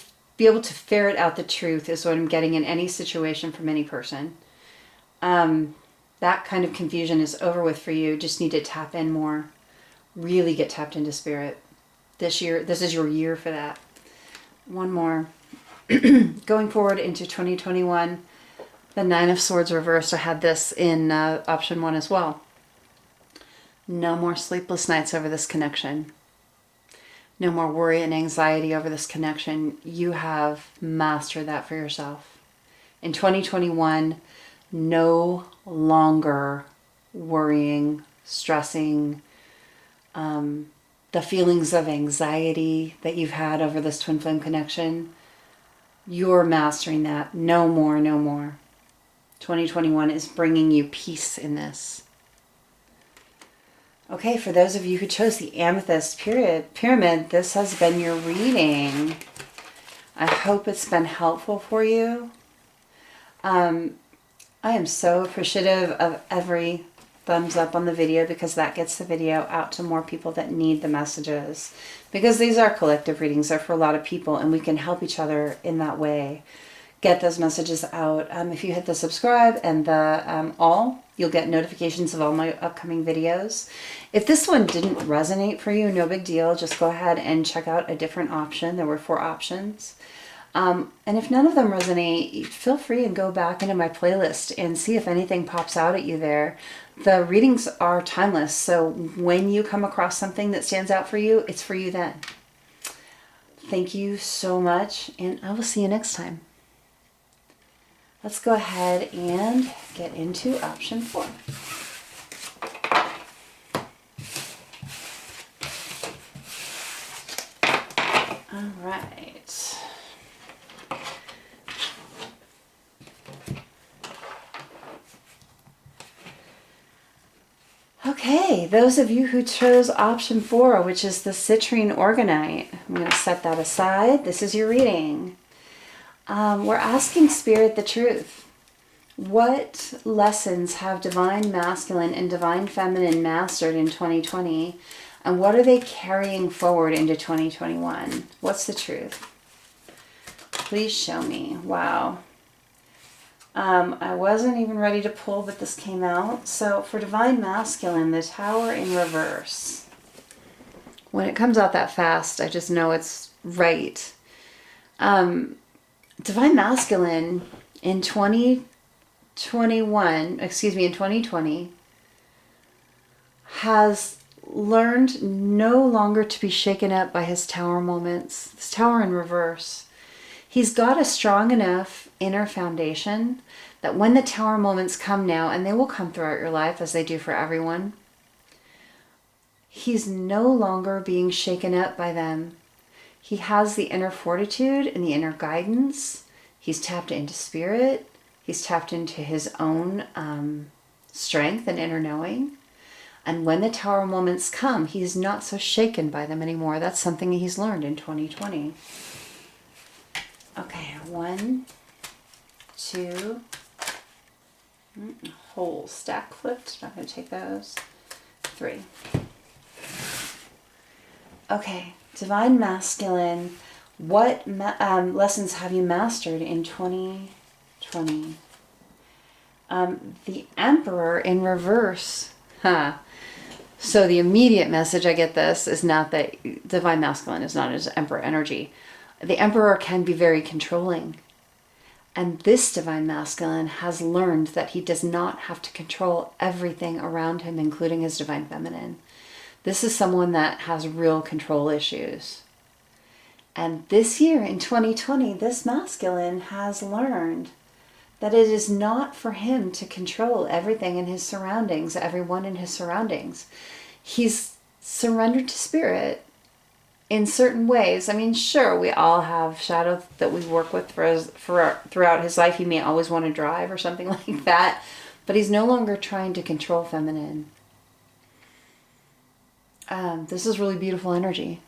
able to ferret out the truth is what I'm getting in any situation from any person. That kind of confusion is over with for you. Just need to tap in more. Really get tapped into spirit. This year, this is your year for that. One more. Going forward into 2021, the 9 of Swords reversed. I had this in option 1 as well. No more sleepless nights over this connection. No more worry and anxiety over this connection. You have mastered that for yourself. In 2021, no longer worrying, stressing, the feelings of anxiety that you've had over this twin flame connection. You're mastering that. No more, no more. 2021 is bringing you peace in this. Okay, for those of you who chose the Amethyst Pyramid, this has been your reading. I hope it's been helpful for you. I am so appreciative of every thumbs up on the video, because that gets the video out to more people that need the messages. Because these are collective readings, they're for a lot of people, and we can help each other in that way. Get those messages out. If you hit the subscribe and the all, you'll get notifications of all my upcoming videos. If this one didn't resonate for you, no big deal. Just go ahead and check out a different option. There were 4 options. And if none of them resonate, feel free and go back into my playlist and see if anything pops out at you there. The readings are timeless, so when you come across something that stands out for you, it's for you then. Thank you so much, and I will see you next time. Let's go ahead and get into option 4. All right. Okay, those of you who chose option 4, which is the Citrine Organite, I'm going to set that aside. This is your reading. We're asking Spirit the truth. What lessons have Divine Masculine and Divine Feminine mastered in 2020? And what are they carrying forward into 2021? What's the truth? Please show me. Wow. I wasn't even ready to pull, but this came out. So for Divine Masculine, the Tower in reverse. When it comes out that fast, I just know it's right. Divine Masculine in 2020, has learned no longer to be shaken up by his Tower moments. This Tower in reverse. He's got a strong enough inner foundation that when the Tower moments come now, and they will come throughout your life as they do for everyone, he's no longer being shaken up by them. He has the inner fortitude and the inner guidance. He's tapped into spirit. He's tapped into his own strength and inner knowing. And when the Tower moments come, he's not so shaken by them anymore. That's something he's learned in 2020. Okay, 1, 2, whole stack flipped. Not going to take those. 3. Okay, Divine Masculine. What lessons have you mastered in 2020? The Emperor in reverse. So the immediate message I get this is not that Divine Masculine is not his Emperor energy. The Emperor can be very controlling. And this Divine Masculine has learned that he does not have to control everything around him, including his Divine Feminine. This is someone that has real control issues. And this year, in 2020, this Masculine has learned that it is not for him to control everything in his surroundings, everyone in his surroundings. He's surrendered to Spirit in certain ways. I mean, sure, we all have shadows that we work with throughout his life. He may always want to drive or something like that, but he's no longer trying to control feminine. This is really beautiful energy.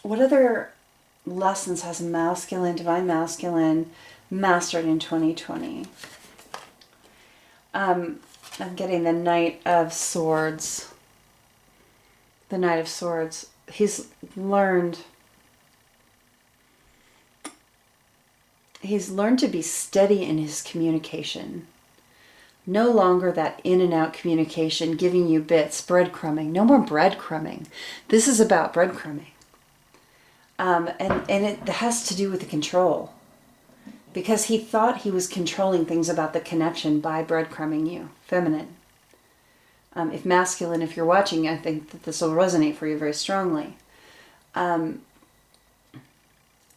What other lessons has masculine, Divine Masculine, mastered in 2020? I'm getting the Knight of Swords. The Knight of Swords. He's learned to be steady in his communication. No longer that in and out communication, giving you bits, breadcrumbing. No more breadcrumbing. This is about breadcrumbing. And it has to do with the control. Because he thought he was controlling things about the connection by breadcrumbing you, feminine. If masculine, if you're watching, I think that this will resonate for you very strongly.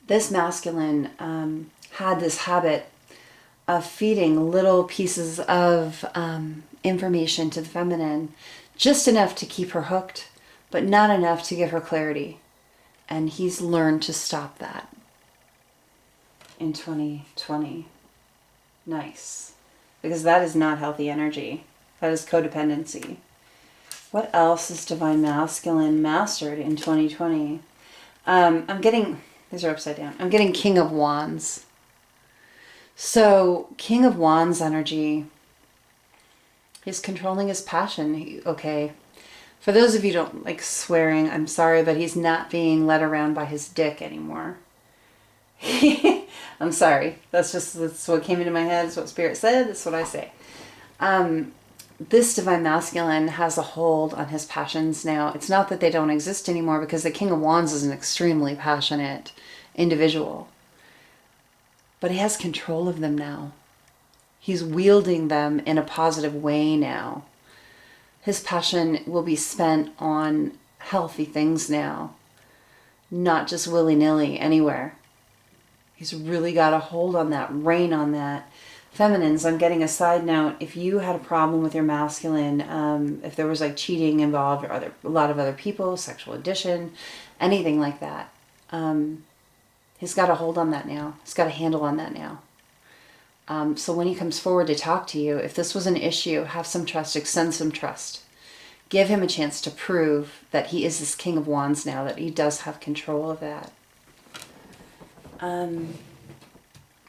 This masculine had this habit of feeding little pieces of information to the feminine, just enough to keep her hooked, but not enough to give her clarity. And he's learned to stop that in 2020. Nice. Because that is not healthy energy. That is codependency. What else is Divine Masculine mastered in 2020? I'm getting, these are upside down. I'm getting King of Wands. So King of Wands energy, he's controlling his passion. Okay. For those of you who don't like swearing, I'm sorry, but he's not being led around by his dick anymore. I'm sorry. That's what came into my head. That's what Spirit said. That's what I say. This Divine Masculine has a hold on his passions now. It's not that they don't exist anymore, because the King of Wands is an extremely passionate individual. But he has control of them now. He's wielding them in a positive way now. His passion will be spent on healthy things now, not just willy-nilly anywhere. He's really got a hold on that, rein on that. Feminines, I'm getting a side note. If you had a problem with your masculine, if there was like cheating involved or a lot of other people, sexual addiction, anything like that, he's got a hold on that now. He's got a handle on that now. So when he comes forward to talk to you, if this was an issue, have some trust, extend some trust. Give him a chance to prove that he is this King of Wands now, that he does have control of that.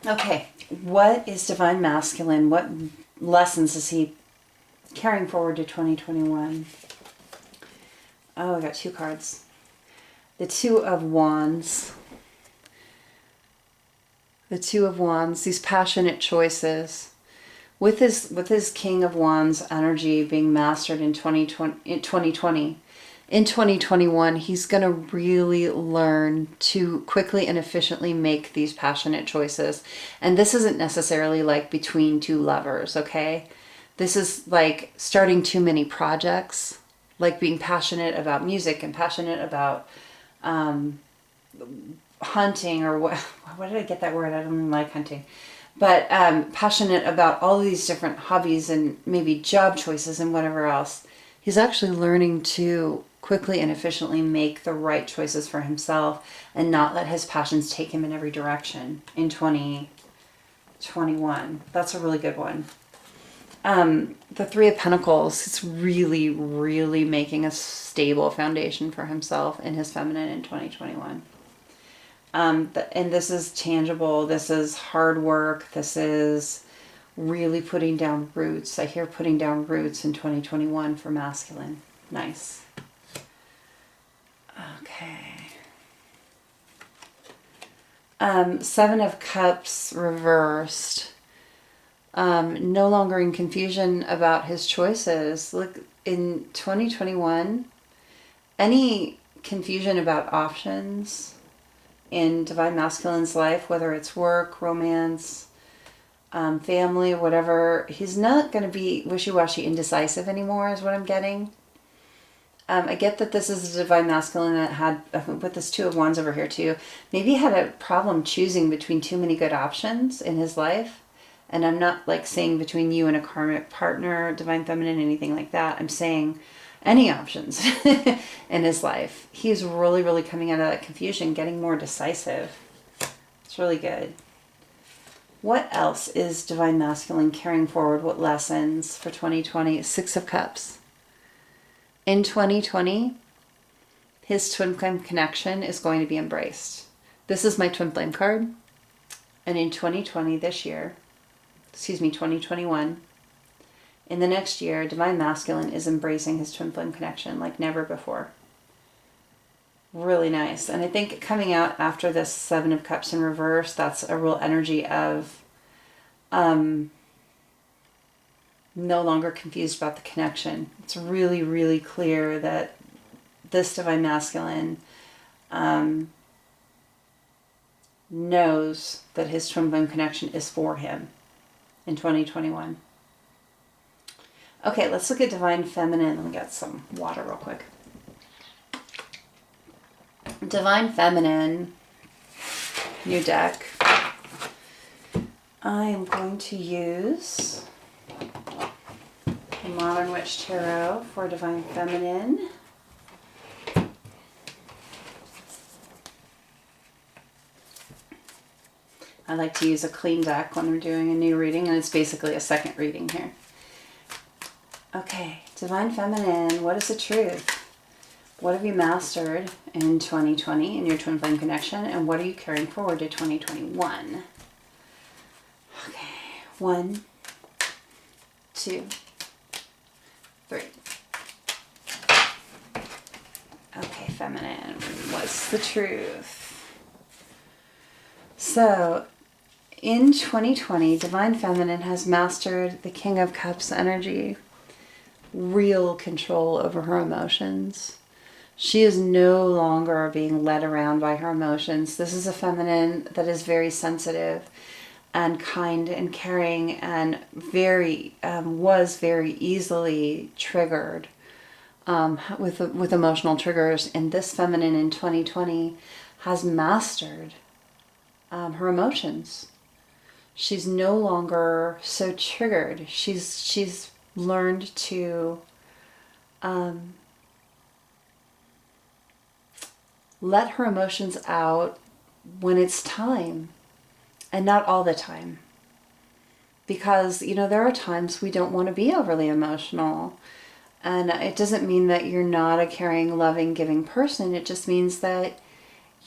Okay, what is Divine Masculine? What lessons is he carrying forward to 2021? Oh, I got 2 cards. The Two of Wands. The Two of Wands, these passionate choices. With his King of Wands energy being mastered in 2020, in 2021, he's going to really learn to quickly and efficiently make these passionate choices. And this isn't necessarily like between two lovers, okay? This is like starting too many projects like being passionate about music and passionate about hunting, or what did I get that word? I don't even like hunting. But passionate about all these different hobbies and maybe job choices and whatever else. He's actually learning to quickly and efficiently make the right choices for himself and not let his passions take him in every direction in 2021. That's a really good one. The Three of Pentacles, it's really, really making a stable foundation for himself and his feminine in 2021. And this is tangible. This is hard work. This is really putting down roots. I hear putting down roots in 2021 for masculine. Nice. Okay. Seven of Cups reversed. No longer in confusion about his choices. Look, in 2021, any confusion about options in Divine Masculine's life, whether it's work, romance, family, whatever, he's not going to be wishy-washy, indecisive anymore, is what I'm getting. I get that this is a Divine Masculine that had, with this Two of Wands over here too, maybe had a problem choosing between too many good options in his life. And I'm not like saying between you and a karmic partner, Divine Feminine, anything like that. I'm saying any options in his life. He's really, really coming out of that confusion, getting more decisive. It's really good. What else is Divine Masculine carrying forward? What lessons for 2020? Six of Cups. In 2020, his twin flame connection is going to be embraced. This is my twin flame card. And in 2020, 2021, in the next year, Divine Masculine is embracing his twin flame connection like never before. Really nice. And I think coming out after this Seven of Cups in reverse, that's a real energy of no longer confused about the connection. It's really, really clear that this Divine Masculine knows that his twin flame connection is for him in 2021. Okay, let's look at Divine Feminine. Let me get some water real quick. Divine Feminine, new deck. I am going to use the Modern Witch Tarot for Divine Feminine. I like to use a clean deck when we're doing a new reading, and it's basically a second reading here. Okay, Divine Feminine, what is the truth? What have you mastered in 2020 in your twin flame connection, and what are you carrying forward to 2021? Okay, 1, 2, 3. Okay, Feminine, what's the truth? So, in 2020, Divine Feminine has mastered the King of Cups energy, real control over her emotions. She is no longer being led around by her emotions. This is a feminine that is very sensitive and kind and caring and was very easily triggered with emotional triggers. And this feminine in 2020 has mastered her emotions. She's no longer so triggered. She's learned to let her emotions out when it's time, and not all the time. Because, there are times we don't want to be overly emotional. And it doesn't mean that you're not a caring, loving, giving person. It just means that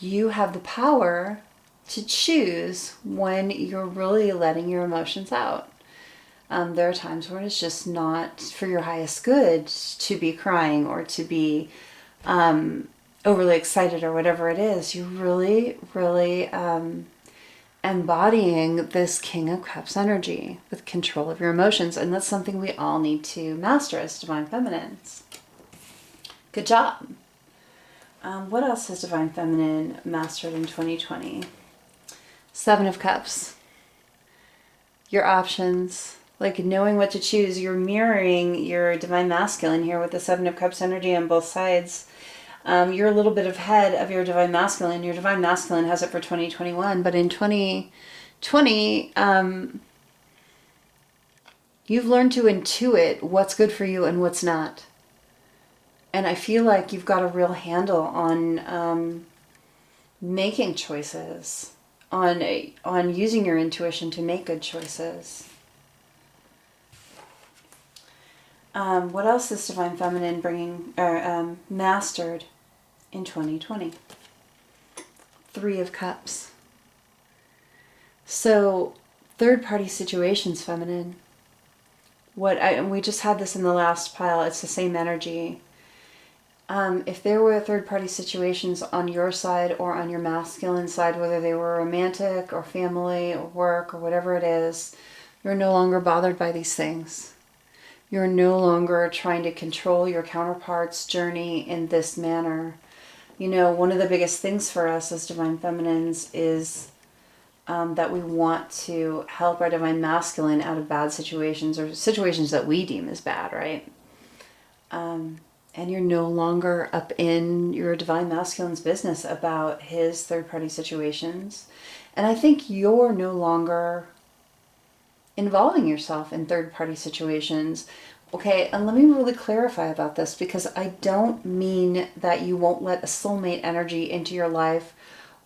you have the power to choose when you're really letting your emotions out. There are times where it's just not for your highest good to be crying or to be overly excited or whatever it is. You're really, really embodying this King of Cups energy with control of your emotions. And that's something we all need to master as Divine Feminines. Good job. What else has Divine Feminine mastered in 2020? Seven of Cups. Your options, like knowing what to choose. You're mirroring your divine masculine here with the Seven of Cups energy on both sides. You're a little bit ahead of your divine masculine. Your divine masculine has it for 2021, but in 2020, you've learned to intuit what's good for you and what's not. And I feel like you've got a real handle on making choices, on using your intuition to make good choices. What else is Divine Feminine bringing mastered in 2020? Three of Cups. So, third-party situations, feminine. We just had this in the last pile. It's the same energy. If there were third-party situations on your side or on your masculine side, whether they were romantic or family or work or whatever it is, you're no longer bothered by these things. You're no longer trying to control your counterpart's journey in this manner. You know, one of the biggest things for us as Divine Feminines is that we want to help our Divine Masculine out of bad situations or situations that we deem as bad, right? And you're no longer up in your Divine Masculine's business about his third-party situations. And I think you're no longer involving yourself in third-party situations. Okay, and let me really clarify about this, because I don't mean that you won't let a soulmate energy into your life,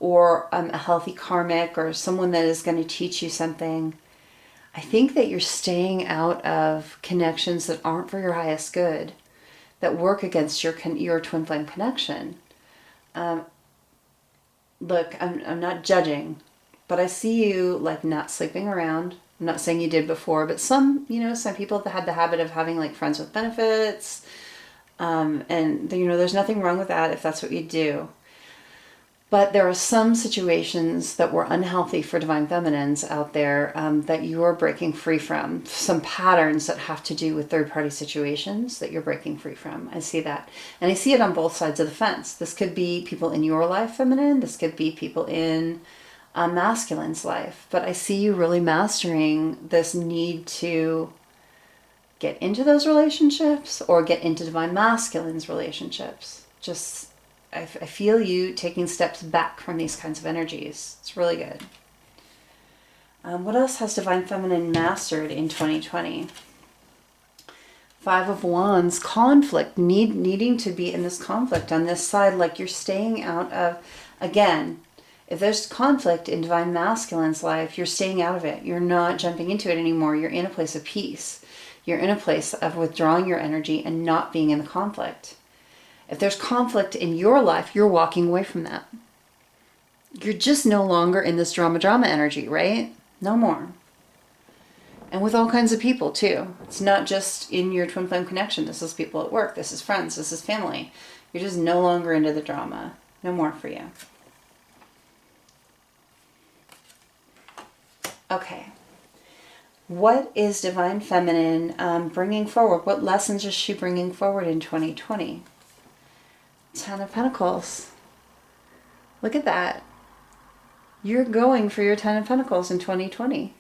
or a healthy karmic, or someone that is going to teach you something. I think that you're staying out of connections that aren't for your highest good, that work against your twin flame connection. Look, I'm not judging, but I see you like not sleeping around. I'm not saying you did before, but some people have had the habit of having like friends with benefits. And there's nothing wrong with that if that's what you do. But there are some situations that were unhealthy for Divine Feminines out there that you're breaking free from. Some patterns that have to do with third-party situations that you're breaking free from. I see that. And I see it on both sides of the fence. This could be people in your life, feminine. This could be people in masculine's life. But I see you really mastering this need to get into those relationships or get into Divine Masculine's relationships. I feel you taking steps back from these kinds of energies. It's really good. What else has Divine Feminine mastered in 2020? Five of Wands, conflict, needing to be in this conflict on this side, like you're staying out of, again, if there's conflict in Divine Masculine's life, you're staying out of it. You're not jumping into it anymore. You're in a place of peace. You're in a place of withdrawing your energy and not being in the conflict. If there's conflict in your life, you're walking away from that. You're just no longer in this drama energy, right? No more. And with all kinds of people too. It's not just in your twin flame connection. This is people at work. This is friends. This is family. You're just no longer into the drama. No more for you. Okay. What is Divine Feminine bringing forward? What lessons is she bringing forward in 2020? Ten of Pentacles. Look at that. You're going for your Ten of Pentacles in 2020.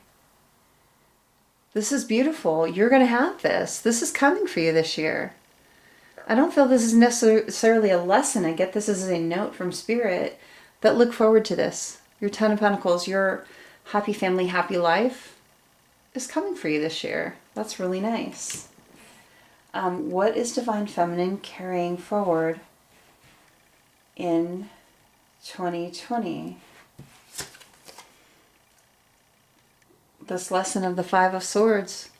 This is beautiful. You're going to have this. This is coming for you this year. I don't feel this is necessarily a lesson. I get this as a note from Spirit that look forward to this. Your Ten of Pentacles, your happy family, happy life is coming for you this year. That's really nice. What is Divine Feminine carrying forward in 2020? This lesson of the Five of Swords.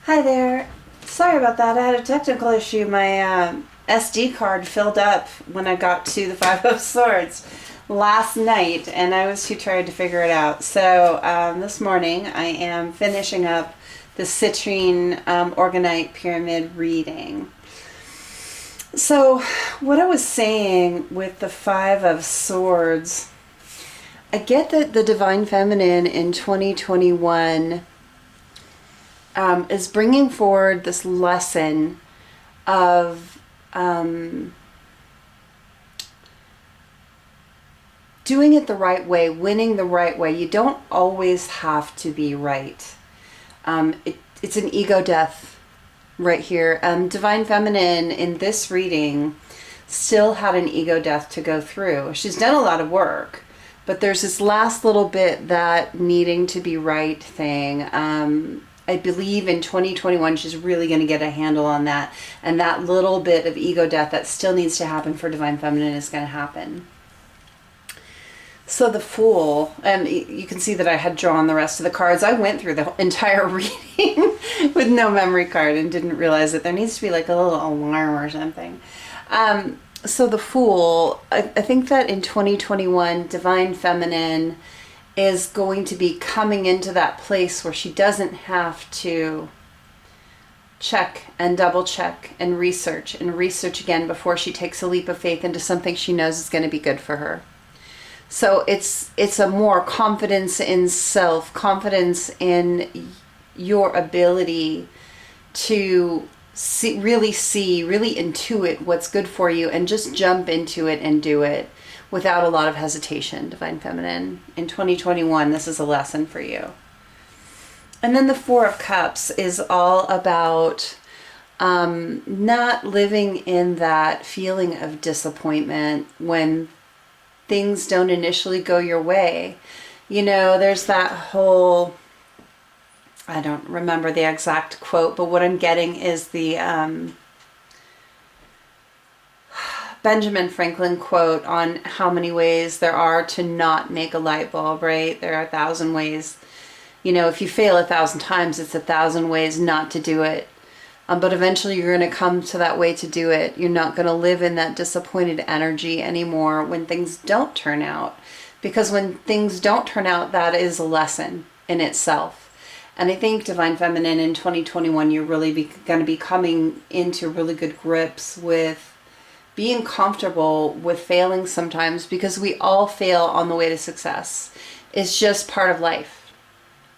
Hi there. Sorry about that. I had a technical issue. My SD card filled up when I got to the Five of Swords last night, and I was too tired to figure it out. So this morning I am finishing up the Citrine Organite Pyramid reading. So what I was saying with the Five of Swords, I get that the Divine Feminine in 2021 is bringing forward this lesson of doing it the right way, winning the right way. You don't always have to be right. It's an ego death right here. Divine Feminine in this reading still had an ego death to go through. She's done a lot of work, but there's this last little bit, that needing to be right thing. I believe in 2021 she's really going to get a handle on that, and that little bit of ego death that still needs to happen for Divine Feminine is going to happen. So the Fool, and you can see that I had drawn the rest of the cards. I went through the entire reading with no memory card and didn't realize that there needs to be like a little alarm or something. So the Fool, I think that in 2021, Divine Feminine is going to be coming into that place where she doesn't have to check and double check and research again before she takes a leap of faith into something she knows is going to be good for her. So it's a more confidence in self, confidence in your ability to really intuit what's good for you and just jump into it and do it without a lot of hesitation. Divine Feminine, in 2021, this is a lesson for you. And then the Four of Cups is all about not living in that feeling of disappointment when things don't initially go your way. You know, there's that whole, I don't remember the exact quote, but what I'm getting is the Benjamin Franklin quote on how many ways there are to not make a light bulb, right? There are 1,000 ways. You know, if you fail 1,000 times, it's 1,000 ways not to do it. But eventually you're going to come to that way to do it. You're not going to live in that disappointed energy anymore when things don't turn out. Because when things don't turn out, that is a lesson in itself. And I think Divine Feminine in 2021, you're really going to be coming into really good grips with being comfortable with failing sometimes, because we all fail on the way to success. It's just part of life.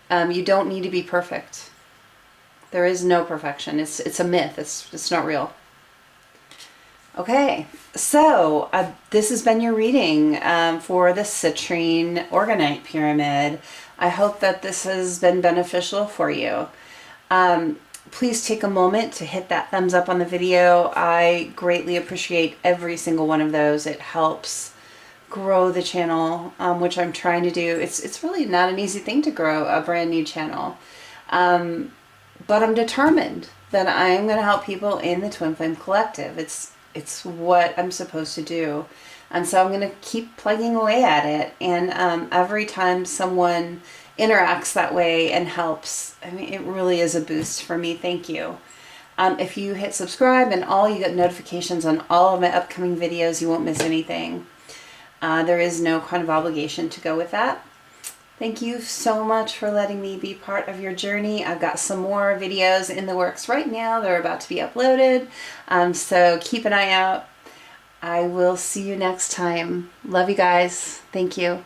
You don't need to be perfect. There is no perfection. It's a myth. It's not real. Okay, so this has been your reading for the Citrine Organite Pyramid. I hope that this has been beneficial for you. Please take a moment to hit that thumbs up on the video. I greatly appreciate every single one of those. It helps grow the channel, which I'm trying to do. It's really not an easy thing to grow a brand new channel. But I'm determined that I'm going to help people in the Twin Flame Collective. It's what I'm supposed to do. And so I'm going to keep plugging away at it. And every time someone interacts that way and helps, I mean, it really is a boost for me. Thank you. If you hit subscribe and all, you get notifications on all of my upcoming videos. You won't miss anything. There is no kind of obligation to go with that. Thank you so much for letting me be part of your journey. I've got some more videos in the works right now. They're about to be uploaded. So keep an eye out. I will see you next time. Love you guys. Thank you.